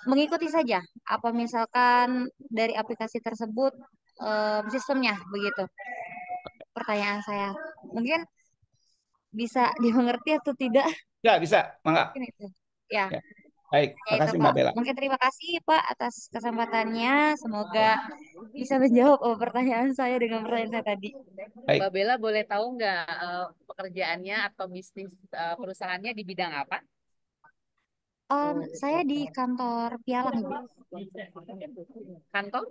mengikuti saja apa misalkan dari aplikasi tersebut sistemnya begitu pertanyaan saya mungkin bisa dimengerti atau tidak ya bisa. Mangga. mungkin itu ya Ya, baik. ya itu Makasih Pak Mbak Bella. mungkin terima kasih Pak atas kesempatannya semoga bisa menjawab pertanyaan saya dengan pertanyaan saya tadi. Baik. Mbak Bella boleh tahu nggak pekerjaannya atau bisnis perusahaannya di bidang apa? Saya di kantor pialang Ibu. Kantor?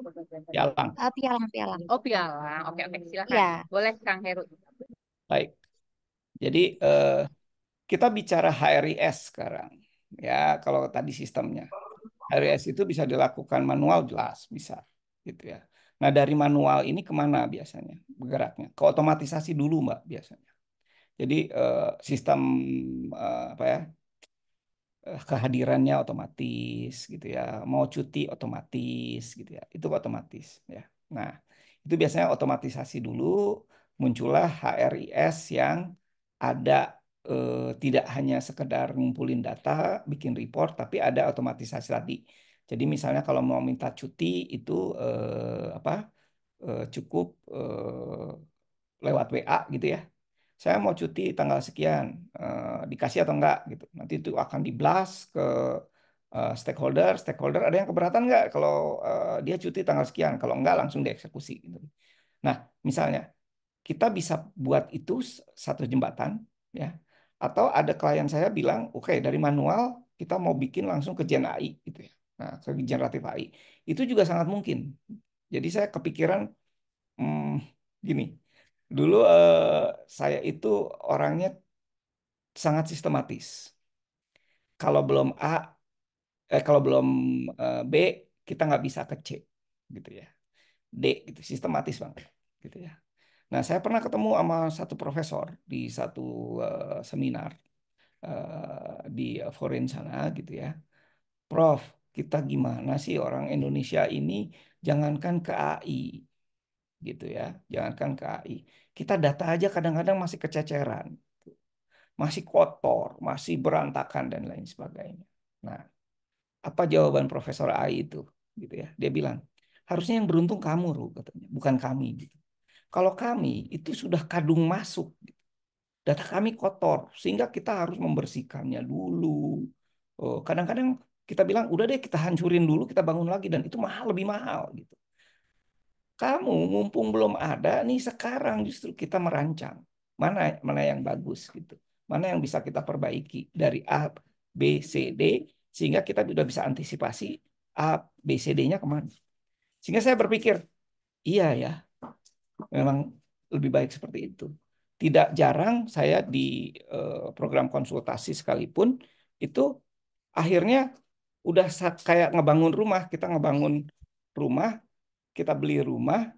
Jalan. Pialang pialang Oh, pialang. Oke, oke, silakan. iya. Boleh, Kang Heru. Baik. Jadi kita bicara HRIS sekarang. Ya, kalau tadi sistemnya. HRIS itu bisa dilakukan manual jelas, bisa. Gitu ya. Nah, dari manual ini kemana biasanya bergeraknya? Ke otomatisasi dulu, Mbak, biasanya. Jadi sistem apa ya? Kehadirannya otomatis gitu ya, mau cuti otomatis gitu ya, itu otomatis ya. Nah, itu biasanya otomatisasi dulu, muncullah HRIS yang ada tidak hanya sekedar ngumpulin data, bikin report, tapi ada otomatisasi tadi. Jadi misalnya kalau mau minta cuti itu apa cukup lewat WA gitu ya, saya mau cuti tanggal sekian, dikasih atau enggak gitu. Nanti itu akan diblast ke stakeholder. Stakeholder ada yang keberatan enggak kalau dia cuti tanggal sekian. Kalau enggak langsung dieksekusi gitu. Nah, misalnya kita bisa buat itu satu jembatan ya. Atau ada klien saya bilang, oke dari manual kita mau bikin langsung ke Gen AI gitu ya. Nah, ke generatif AI. Itu juga sangat mungkin. Jadi saya kepikiran gini. Dulu saya itu orangnya sangat sistematis. Kalau belum A, kalau belum B, kita nggak bisa ke C, gitu ya. D, gitu, sistematis banget, gitu ya. Nah, saya pernah ketemu sama satu profesor di satu seminar di foreign sana, gitu ya. Prof, kita gimana sih orang Indonesia ini? Jangankan ke AI, gitu ya. Jangankan ke AI. Kita data aja kadang-kadang masih kececeran. Masih kotor, masih berantakan dan lain sebagainya. Nah, apa jawaban Profesor AI itu? Gitu ya. Dia bilang, harusnya yang beruntung kamu, Ru, katanya, bukan kami gitu. Kalau kami itu sudah kadung masuk, gitu. Data kami kotor, sehingga kita harus membersihkannya dulu. Oh, kadang-kadang kita bilang, udah deh kita hancurin dulu, kita bangun lagi, dan itu mahal, lebih mahal gitu. Kamu mumpung belum ada nih sekarang justru kita merancang mana mana yang bagus gitu. Mana yang bisa kita perbaiki dari A, B, C, D sehingga kita sudah bisa antisipasi A, B, C, D-nya kemana. Sehingga saya berpikir, iya ya, memang lebih baik seperti itu. Tidak jarang saya di program konsultasi sekalipun itu akhirnya udah kayak ngebangun rumah, kita ngebangun rumah, kita beli rumah,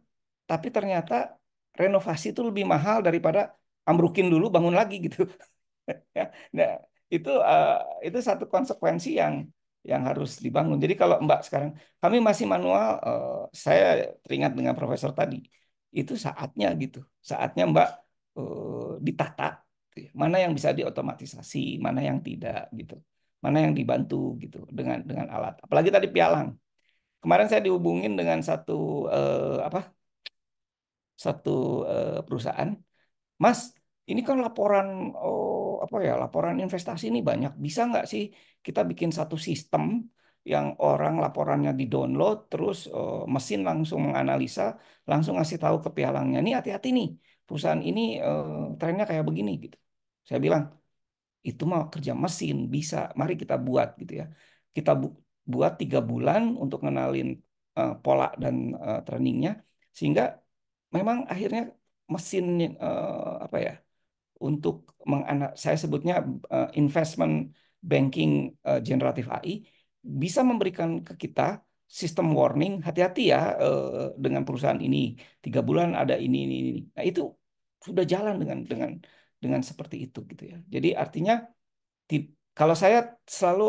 tapi ternyata renovasi itu lebih mahal daripada ambrukin dulu bangun lagi gitu. Ya, nah, itu itu satu konsekuensi yang harus dibangun. Jadi kalau Mbak sekarang kami masih manual, saya teringat dengan profesor tadi, itu saatnya gitu, saatnya Mbak ditata, gitu ya. Mana yang bisa diotomatisasi, mana yang tidak gitu, mana yang dibantu gitu dengan alat. Apalagi tadi pialang. Kemarin saya dihubungin dengan apa satu perusahaan, Mas, ini kan laporan apa ya, laporan investasi ini banyak. Bisa nggak sih kita bikin satu sistem yang orang laporannya di-download, terus mesin langsung menganalisa, langsung ngasih tahu ke pialangnya, nih hati-hati nih, perusahaan ini trennya kayak begini gitu. Saya bilang, itu mah kerja mesin, bisa. Mari kita buat gitu ya. Kita buat 3 bulan untuk ngenalin pola dan trainingnya, sehingga memang akhirnya mesin apa ya, untuk saya sebutnya investment banking generatif AI bisa memberikan ke kita sistem warning, hati-hati ya dengan perusahaan ini, 3 bulan ada ini. Nah itu sudah jalan dengan seperti itu gitu ya. Jadi artinya kalau saya selalu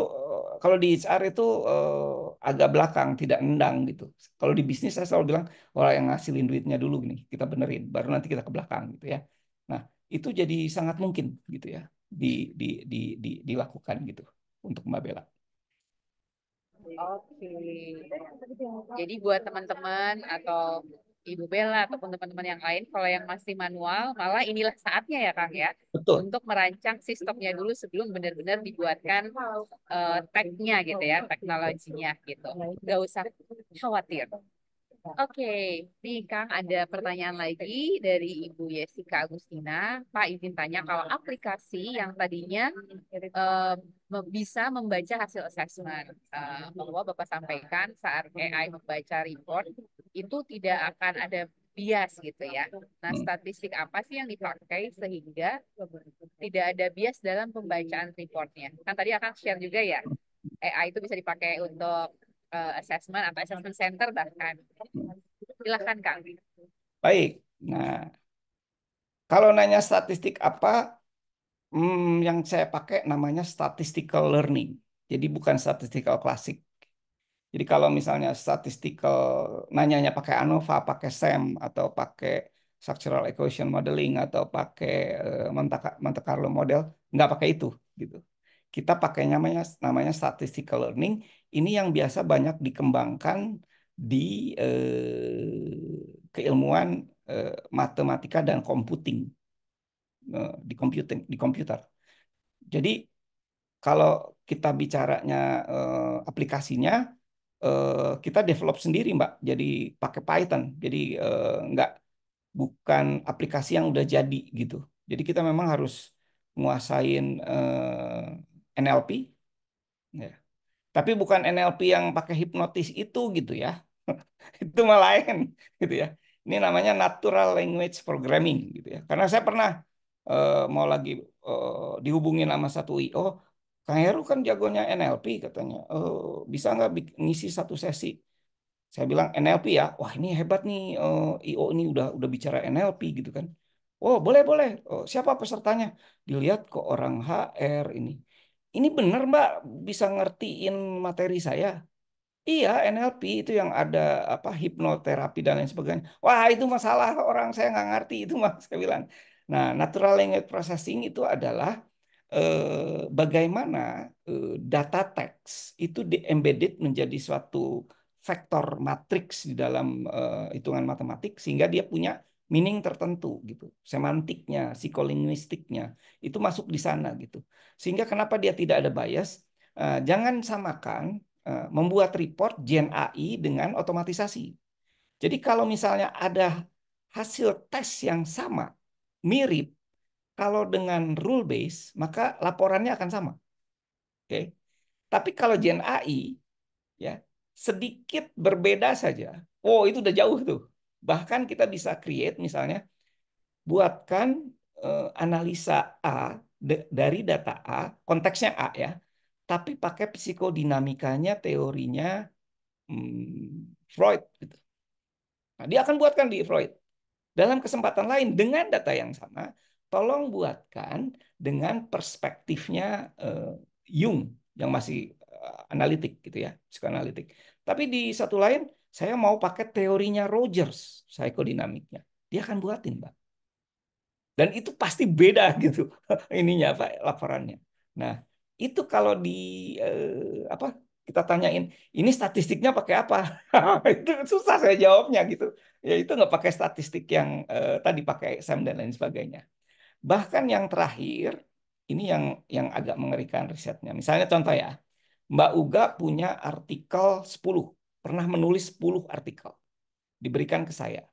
kalau di HR itu agak belakang, tidak nendang gitu. Kalau di bisnis saya selalu bilang orang yang ngasilin duitnya dulu nih, kita benerin, baru nanti kita ke belakang gitu ya. Nah, itu jadi sangat mungkin gitu ya di dilakukan gitu untuk Mbak Bella. Oke. Jadi buat teman-teman atau Ibu Bella ataupun teman-teman yang lain, kalau yang masih manual, malah inilah saatnya ya Kang ya, Betul. untuk merancang sistemnya dulu sebelum benar-benar dibuatkan tag-nya gitu ya, teknologinya gitu. Nggak usah khawatir. Oke, nih Kang ada pertanyaan lagi dari Ibu Yesika Agustina. Pak izin tanya kalau aplikasi yang tadinya bisa membaca hasil assessment, bahwa Bapak sampaikan saat AI membaca report itu tidak akan ada bias gitu ya. Nah, statistik apa sih yang dipakai sehingga tidak ada bias dalam pembacaan reportnya? Kan tadi akan share juga ya, AI itu bisa dipakai untuk assessment atau assessment center bahkan. Silahkan Kang. Baik. Nah, kalau nanya statistik apa, yang saya pakai namanya statistical learning. Jadi bukan statistical klasik. Jadi kalau misalnya statistical nanyanya pakai ANOVA, pakai SEM, atau pakai structural equation modeling, atau pakai Monte Carlo model, nggak pakai itu gitu. Kita pakai namanya statistical learning. Ini yang biasa banyak dikembangkan di keilmuan matematika dan computing, di komputer. Jadi kalau kita bicaranya aplikasinya, kita develop sendiri, Mbak. Jadi pakai Python. Jadi nggak bukan aplikasi yang udah jadi gitu. Jadi kita memang harus nguasain NLP, ya. Tapi bukan NLP yang pakai hipnotis itu gitu ya. Itu mah lain gitu ya. Ini namanya natural language programming gitu ya. Karena saya pernah mau lagi dihubungin sama satu IO, Kang Heru kan jagonya NLP katanya. Bisa nggak ngisi satu sesi? Saya bilang NLP ya. Wah, ini hebat nih, IO ini udah bicara NLP gitu kan. Oh, boleh boleh. Oh, siapa pesertanya? Dilihat ke orang HR ini. Ini benar Mbak bisa ngertiin materi saya. Iya, NLP itu yang ada apa hipnoterapi dan lain sebagainya. Wah, itu masalah orang saya nggak ngerti itu mas, saya bilang. Nah, natural language processing itu adalah bagaimana data teks itu di-embedded menjadi suatu vektor matriks di dalam hitungan matematik sehingga dia punya meaning tertentu gitu. Semantiknya, psikolinguistiknya itu masuk di sana gitu. Sehingga kenapa dia tidak ada bias? Jangan samakan membuat report Gen AI dengan otomatisasi. Jadi kalau misalnya ada hasil tes yang sama, mirip, kalau dengan rule base, maka laporannya akan sama. Oke. Tapi kalau Gen AI, ya, sedikit berbeda saja. Oh, itu udah jauh tuh. Bahkan kita bisa create misalnya, buatkan analisa A dari data A, konteksnya A ya, tapi pakai psikodinamikanya, teorinya Freud gitu. Nah, dia akan buatkan di Freud. Dalam kesempatan lain dengan data yang sama, tolong buatkan dengan perspektifnya Jung yang masih analitik gitu ya, psikoanalitik. Tapi di satu lain, saya mau pakai teorinya Rogers, psikodinamiknya. Dia akan buatin, Mbak. Dan itu pasti beda gitu ininya Pak laporannya. Nah, itu kalau di apa kita tanyain, ini statistiknya pakai apa? Itu susah saya jawabnya gitu. Ya itu nggak pakai statistik yang tadi pakai SEM dan lain sebagainya. Bahkan yang terakhir ini yang agak mengerikan risetnya. Misalnya contoh ya, Mbak Uga punya artikel 10, pernah menulis 10 artikel, diberikan ke saya.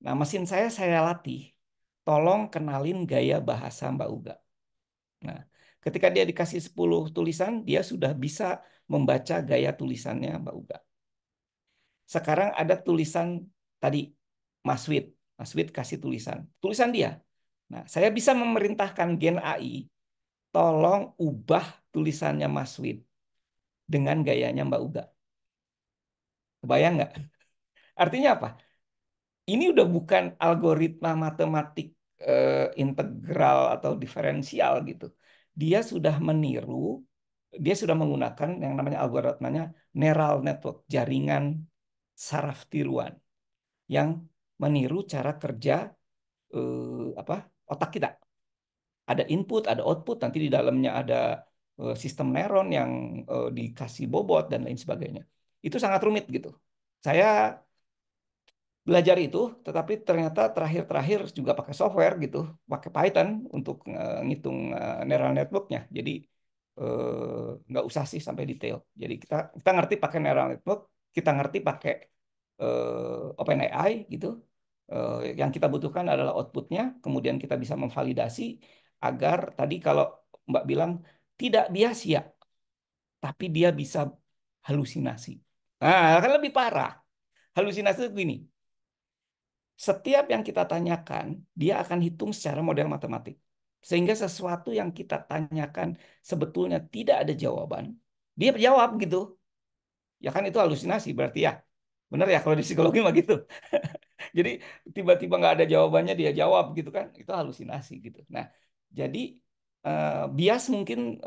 Nah, mesin saya latih, tolong kenalin gaya bahasa Mbak Uga. Nah, ketika dia dikasih 10 tulisan, dia sudah bisa membaca gaya tulisannya Mbak Uga. Sekarang ada tulisan tadi, Mas Wid. Mas Wid kasih tulisan dia. Nah, saya bisa memerintahkan Gen AI, tolong ubah tulisannya Mas Wid dengan gayanya Mbak Uga. Kebayang nggak? Artinya apa? Ini udah bukan algoritma matematik integral atau diferensial gitu. Dia sudah meniru, dia sudah menggunakan yang namanya algoritmanya neural network, jaringan saraf tiruan yang meniru cara kerja apa otak kita. Ada input, ada output, nanti di dalamnya ada sistem neuron yang dikasih bobot dan lain sebagainya. Itu sangat rumit gitu. Saya belajar itu, tetapi ternyata terakhir-terakhir juga pakai software gitu, pakai Python untuk ngitung neural networknya. Jadi nggak usah sih sampai detail. Jadi kita ngerti pakai neural network, kita ngerti pakai OpenAI gitu. Yang kita butuhkan adalah outputnya, kemudian kita bisa memvalidasi agar tadi kalau Mbak bilang tidak biasa, tapi dia bisa halusinasi. Nah, kan lebih parah. Halusinasi itu gini, setiap yang kita tanyakan, dia akan hitung secara model matematik. Sehingga sesuatu yang kita tanyakan sebetulnya tidak ada jawaban, dia jawab gitu. Ya kan itu halusinasi berarti ya. Benar ya kalau di psikologi mah gitu. Jadi tiba-tiba nggak ada jawabannya dia jawab gitu kan. Itu halusinasi gitu. Nah, jadi bias mungkin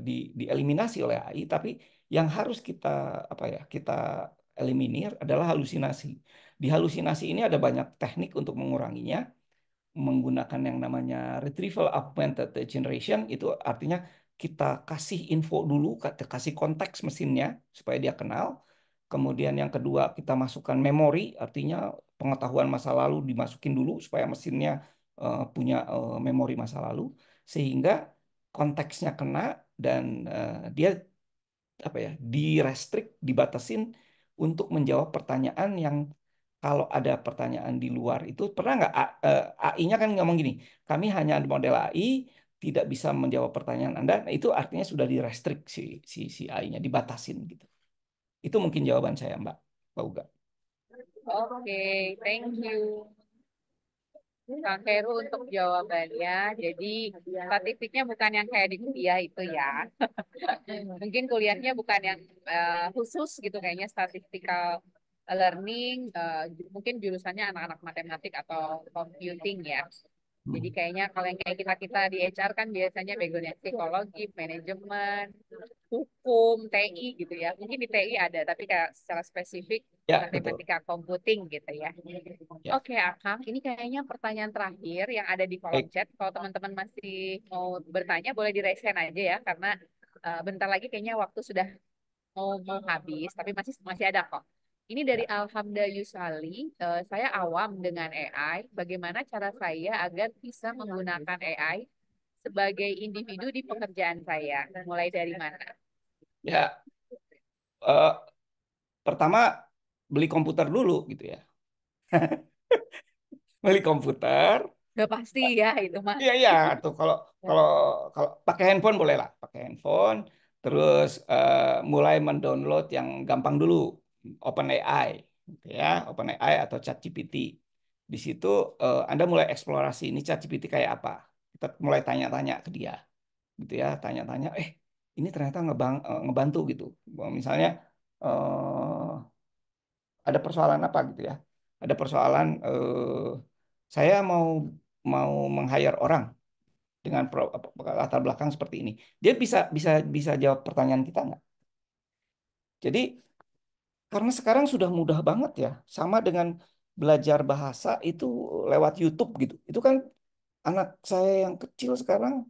dieliminasi oleh AI, tapi yang harus kita apa ya kita eliminir adalah halusinasi. Di halusinasi ini ada banyak teknik untuk menguranginya, menggunakan yang namanya retrieval augmented generation. Itu artinya kita kasih info dulu, kasih konteks mesinnya supaya dia kenal. Kemudian yang kedua kita masukkan memori, artinya pengetahuan masa lalu dimasukin dulu supaya mesinnya punya memori masa lalu, sehingga konteksnya kena dan dia apa ya direstrik, dibatasin untuk menjawab pertanyaan yang kalau ada pertanyaan di luar itu pernah nggak AI-nya kan ngomong gini, kami hanya model AI tidak bisa menjawab pertanyaan Anda. Nah, itu artinya sudah direstrik si AI-nya dibatasin gitu. Itu mungkin jawaban saya Mbak Uga. Oke, thank you. Kang Heru untuk jawabannya. Jadi statistiknya bukan yang kayak di kuliah itu ya. Mungkin kuliahnya bukan yang khusus gitu kayaknya statistical learning. Mungkin jurusannya anak-anak matematik atau computing ya. Jadi kayaknya kalau yang kayak kita-kita di HR kan biasanya backgroundnya psikologi, manajemen, hukum, TI gitu ya. Mungkin di TI ada, tapi kayak secara spesifik Ya, betul. matematika computing gitu ya. Ya. Oke, Akang, ini kayaknya pertanyaan terakhir yang ada di kolom Baik. chat. Kalau teman-teman masih mau bertanya, boleh di raise hand aja ya, karena bentar lagi kayaknya waktu sudah mau habis, tapi masih masih ada kok. Ini dari Ya. Alhamda Yusali. Saya awam dengan AI. Bagaimana cara saya agar bisa menggunakan AI sebagai individu di pekerjaan saya? Mulai dari mana? Ya, eh, pertama beli komputer dulu gitu ya. Beli komputer. Udah pasti ya itu mah. Iya iya tuh kalau kalau kalau pakai handphone boleh lah, pakai handphone. Terus mulai mendownload yang gampang dulu, OpenAI, gitu ya, OpenAI atau ChatGPT. Di situ Anda mulai eksplorasi ini ChatGPT kayak apa. Kita mulai tanya-tanya ke dia, gitu ya, tanya-tanya. Ini ternyata ngebantu gitu. Misalnya ada persoalan apa gitu ya? Ada persoalan saya mau mau meng-hire orang dengan latar belakang seperti ini. Dia bisa bisa bisa jawab pertanyaan kita nggak? Jadi karena sekarang sudah mudah banget ya, sama dengan belajar bahasa itu lewat YouTube gitu. Itu kan anak saya yang kecil sekarang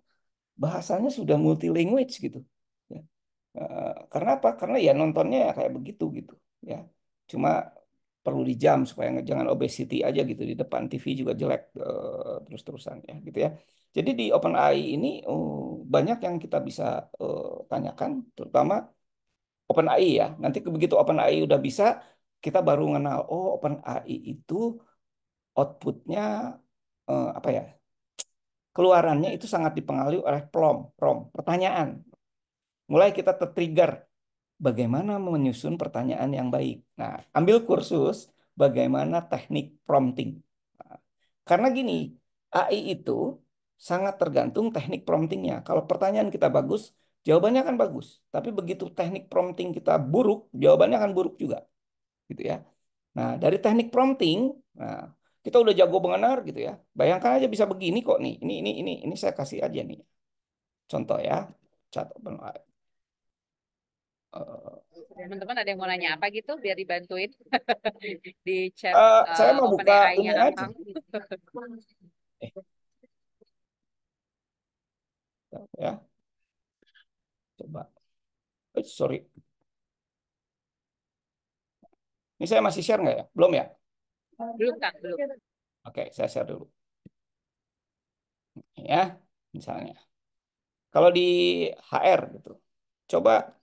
bahasanya sudah multi language gitu. Ya. Karena apa? Karena ya nontonnya ya kayak begitu gitu. Ya, cuma perlu di jam supaya jangan obesity aja gitu di depan TV juga jelek terus-terusan ya gitu ya. Jadi di OpenAI ini banyak yang kita bisa tanyakan, terutama OpenAI ya. Nanti begitu OpenAI udah bisa, kita baru mengenal, oh OpenAI itu outputnya apa ya? Keluarannya itu sangat dipengaruhi oleh prompt, pertanyaan. Mulai kita tertrigger bagaimana menyusun pertanyaan yang baik. Nah, ambil kursus bagaimana teknik prompting. Nah, karena gini, AI itu sangat tergantung teknik promptingnya. Kalau pertanyaan kita bagus, jawabannya akan bagus. Tapi begitu teknik prompting kita buruk, jawabannya akan buruk juga, gitu ya. Nah, dari teknik prompting, nah kita udah jago benar gitu ya. Bayangkan aja bisa begini kok nih. Ini saya kasih aja nih. Contoh ya, chat OpenAI. Teman-teman ada yang mau nanya apa gitu biar dibantuin di chat Saya mau buka ini OpenAI-nya aja. Akang. Eh, ya, coba. Sorry. Ini saya masih share nggak ya? Belum ya? Belum Kang, belum. Oke, saya share dulu. Ya, misalnya. Kalau di HR gitu, coba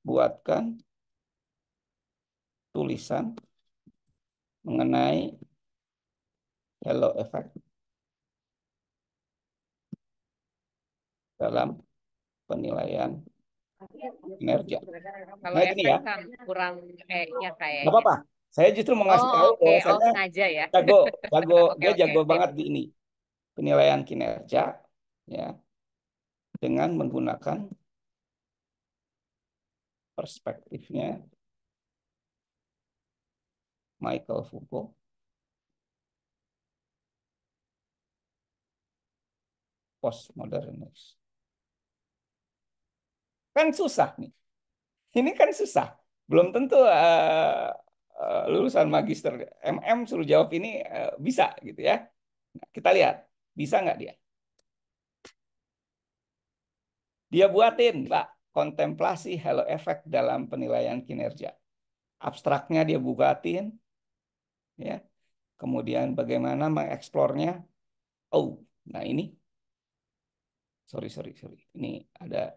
buatkan tulisan mengenai halo effect dalam penilaian kinerja. Kalau Nah, gini efek ya, Kang kurang E-nya nggak kayaknya. apa-apa. Saya justru mau ngasih Oh, tahu oke. Oh, bahwasanya sengaja ya. jago, jago, Oke, dia oke. jago Sip. banget di ini penilaian kinerja, ya, dengan menggunakan perspektifnya Michael Foucault, postmodernis. Kan susah nih. Ini kan susah. Belum tentu lulusan magister MM suruh jawab ini bisa gitu ya. Nah, kita lihat, bisa nggak dia? Dia buatin, Pak, kontemplasi halo effect dalam penilaian kinerja. Abstraknya dia buatin, ya. Kemudian bagaimana mengeksplornya. Oh, nah ini, sorry. Ini ada,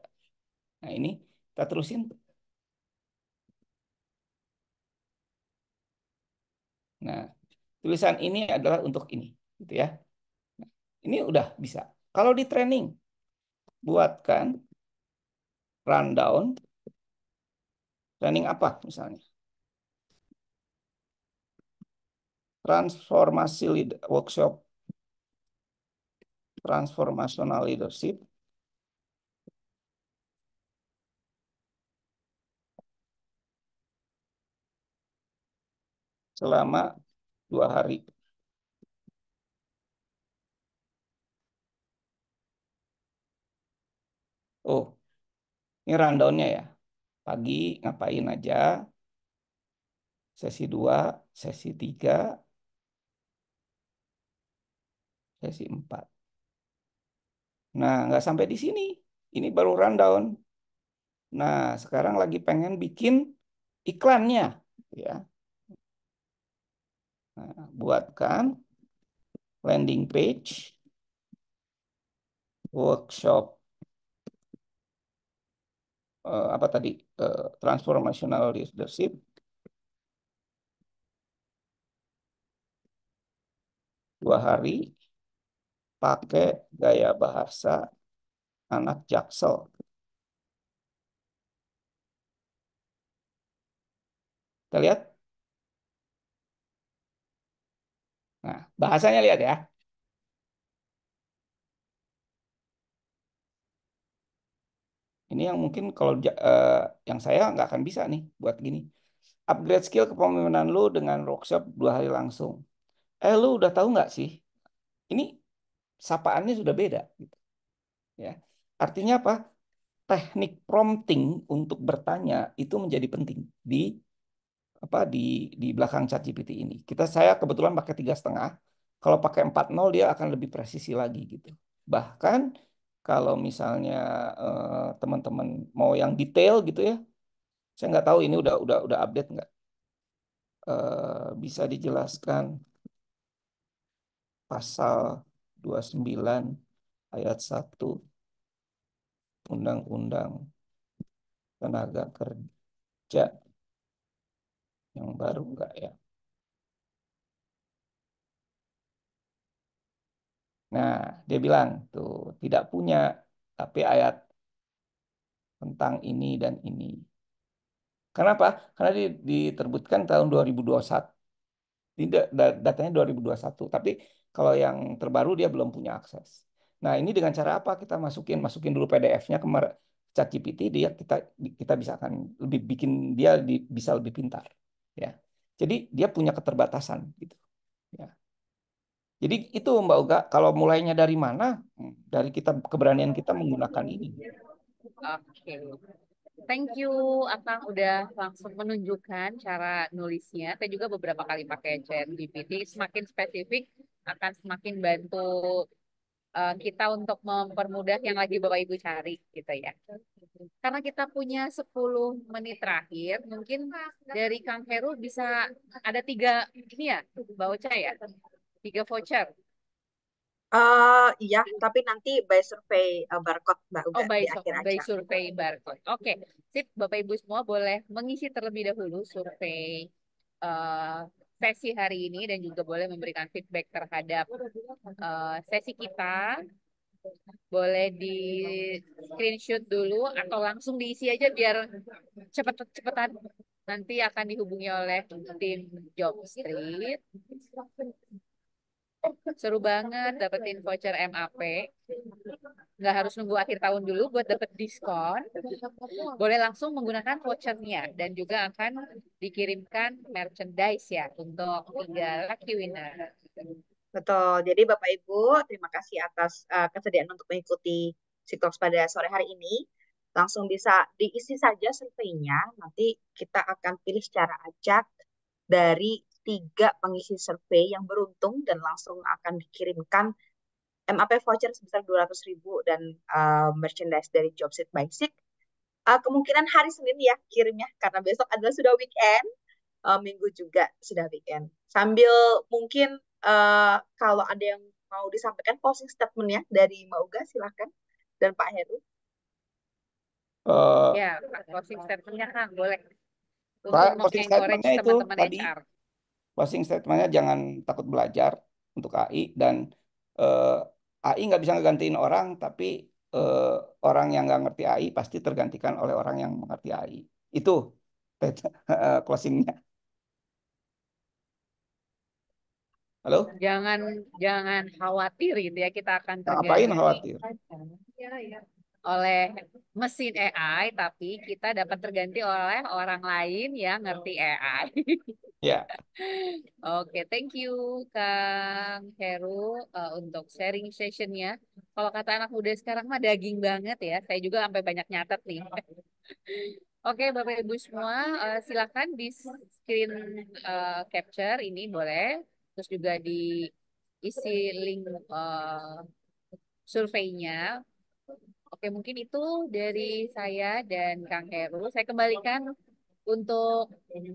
nah ini kita terusin. Nah, tulisan ini adalah untuk ini, gitu ya. Ini udah bisa. Kalau di training, buatkan rundown, training apa misalnya? Transformasi workshop, transformational leadership, selama 2 hari. Oh, ini rundownnya ya. Pagi ngapain aja, sesi 2, sesi 3, sesi 4. Nah, nggak sampai di sini. Ini baru rundown. Nah, sekarang lagi pengen bikin iklannya, ya. Nah, buatkan landing page, workshop, apa tadi, transformational leadership, 2 hari, pakai gaya bahasa anak Jaksel. Kita lihat. Nah, bahasanya lihat ya. Ini yang mungkin kalau yang saya nggak akan bisa nih buat gini. Upgrade skill kepemimpinan lu dengan workshop 2 hari langsung. Lu udah tahu nggak sih? Ini sapaannya sudah beda, gitu. Ya, artinya apa? Teknik prompting untuk bertanya itu menjadi penting di apa di belakang ChatGPT ini. Saya kebetulan pakai 3,5. Kalau pakai 4.0 dia akan lebih presisi lagi gitu. Bahkan kalau misalnya teman-teman mau yang detail gitu ya, saya nggak tahu ini udah update nggak. Bisa dijelaskan pasal 29 ayat 1 Undang-Undang Tenaga Kerja yang baru enggak ya? Nah, dia bilang tuh tidak punya, tapi ayat tentang ini dan ini. Kenapa? Karena diterbitkan tahun 2021. Tidak, datanya 2021. Tapi kalau yang terbaru dia belum punya akses. Nah, ini dengan cara apa kita masukin dulu PDF-nya ke ChatGPT, dia kita bisa akan lebih bikin dia bisa lebih pintar, ya. Jadi dia punya keterbatasan gitu, ya. Jadi itu Mbak Uga, kalau mulainya dari mana? Dari kita, keberanian kita menggunakan ini. Oke. Thank you, Akang udah langsung menunjukkan cara nulisnya. Saya juga beberapa kali pakai ChatGPT. Semakin spesifik akan semakin bantu kita untuk mempermudah yang lagi Bapak Ibu cari gitu ya. Karena kita punya 10 menit terakhir, mungkin dari Kang Heru bisa ada 3 ini ya, Mbak Ocha ya, 3 voucher. Iya, tapi nanti by survei barcode Mbak Oh, Uga di akhir by aja. survei barcode. Oke, sip. Bapak Ibu semua boleh mengisi terlebih dahulu survei eh, sesi hari ini dan juga boleh memberikan feedback terhadap sesi kita. Boleh di screenshot dulu atau langsung diisi aja biar cepet-cepetan. Nanti akan dihubungi oleh tim Job Street. Seru banget dapetin voucher MAP. Nggak harus nunggu akhir tahun dulu buat dapet diskon. Boleh langsung menggunakan vouchernya dan juga akan dikirimkan merchandise ya untuk 3 lucky winner. Betul. Jadi Bapak Ibu, terima kasih atas kesediaan untuk mengikuti Siktoks pada sore hari ini. Langsung bisa diisi saja surveinya. Nanti kita akan pilih secara acak dari 3 pengisi survei yang beruntung dan langsung akan dikirimkan MAP voucher sebesar 200.000 dan merchandise dari Jobsit by Sik. Kemungkinan hari Senin ya kirimnya karena besok adalah sudah weekend. Minggu juga sudah weekend. Sambil mungkin kalau ada yang mau disampaikan closing statement-nya dari Mbak Uga, silahkan. Dan Pak Heru. Eh, Ya, closing statement-nya Kang, boleh. Pak, Untuk closing mengencourage statement-nya itu teman-teman tadi, HR. closing statement-nya jangan takut belajar untuk AI, dan eh, AI nggak bisa ngegantiin orang, tapi eh, orang yang nggak ngerti AI pasti tergantikan oleh orang yang mengerti AI. Itu closingnya. Halo? Jangan jangan khawatir gitu ya, kita akan Ngapain terganti khawatir? oleh mesin AI, tapi kita dapat terganti oleh orang lain yang ngerti AI. Ya, Oke, thank you Kang Heru untuk sharing sessionnya. Kalau kata anak muda sekarang mah daging banget ya. Saya juga sampai banyak nyatet nih. Oke, Bapak Ibu semua, silakan di screen capture ini boleh. Terus juga diisi link surveinya. Oke, mungkin itu dari saya dan Kang Heru. Saya kembalikan untuk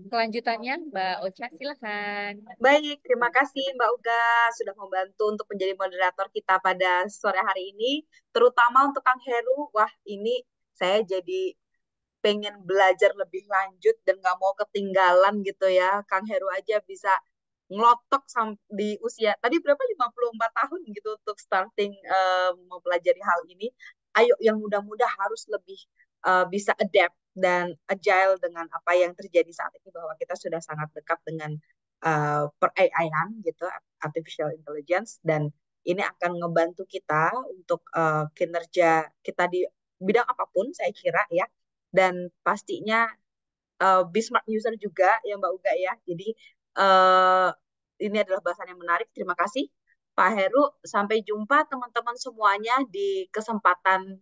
kelanjutannya, Mbak Ocha, silakan. Baik, terima kasih Mbak Uga sudah membantu untuk menjadi moderator kita pada sore hari ini. Terutama untuk Kang Heru, wah ini saya jadi pengen belajar lebih lanjut dan nggak mau ketinggalan gitu ya. Kang Heru aja bisa ngelotok di usia tadi berapa 54 tahun gitu untuk starting mempelajari hal ini. Ayo yang muda-muda harus lebih bisa adapt dan agile dengan apa yang terjadi saat ini bahwa kita sudah sangat dekat dengan per AI-an gitu, artificial intelligence, dan ini akan ngebantu kita untuk kinerja kita di bidang apapun saya kira ya, dan pastinya be smart user juga ya Mbak Uga ya. Jadi uh, ini adalah bahasan yang menarik. Terima kasih Pak Heru. Sampai jumpa teman-teman semuanya di kesempatan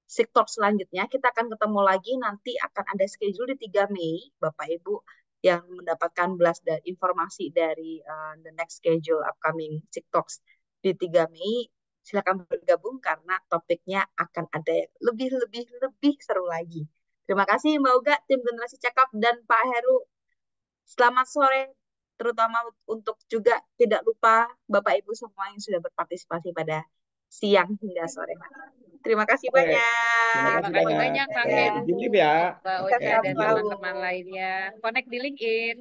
sektor selanjutnya. Kita akan ketemu lagi nanti akan ada schedule di 3 Mei Bapak Ibu yang mendapatkan blast dan informasi dari the next schedule upcoming TikToks di 3 Mei. Silakan bergabung karena topiknya akan ada yang lebih seru lagi. Terima kasih Mbak Uga, tim Generasi Cakap, dan Pak Heru. Selamat sore terutama untuk juga tidak lupa Bapak Ibu semua yang sudah berpartisipasi pada siang hingga sore hari. Terima kasih Oke, terima banyak Terima kasih kasih banyak. banyak Kak Oke, ya. Heru, izin live ya. Mbak Oke, Ocha, Sehat dan izin. selalu. teman-teman lainnya. Connect di LinkedIn.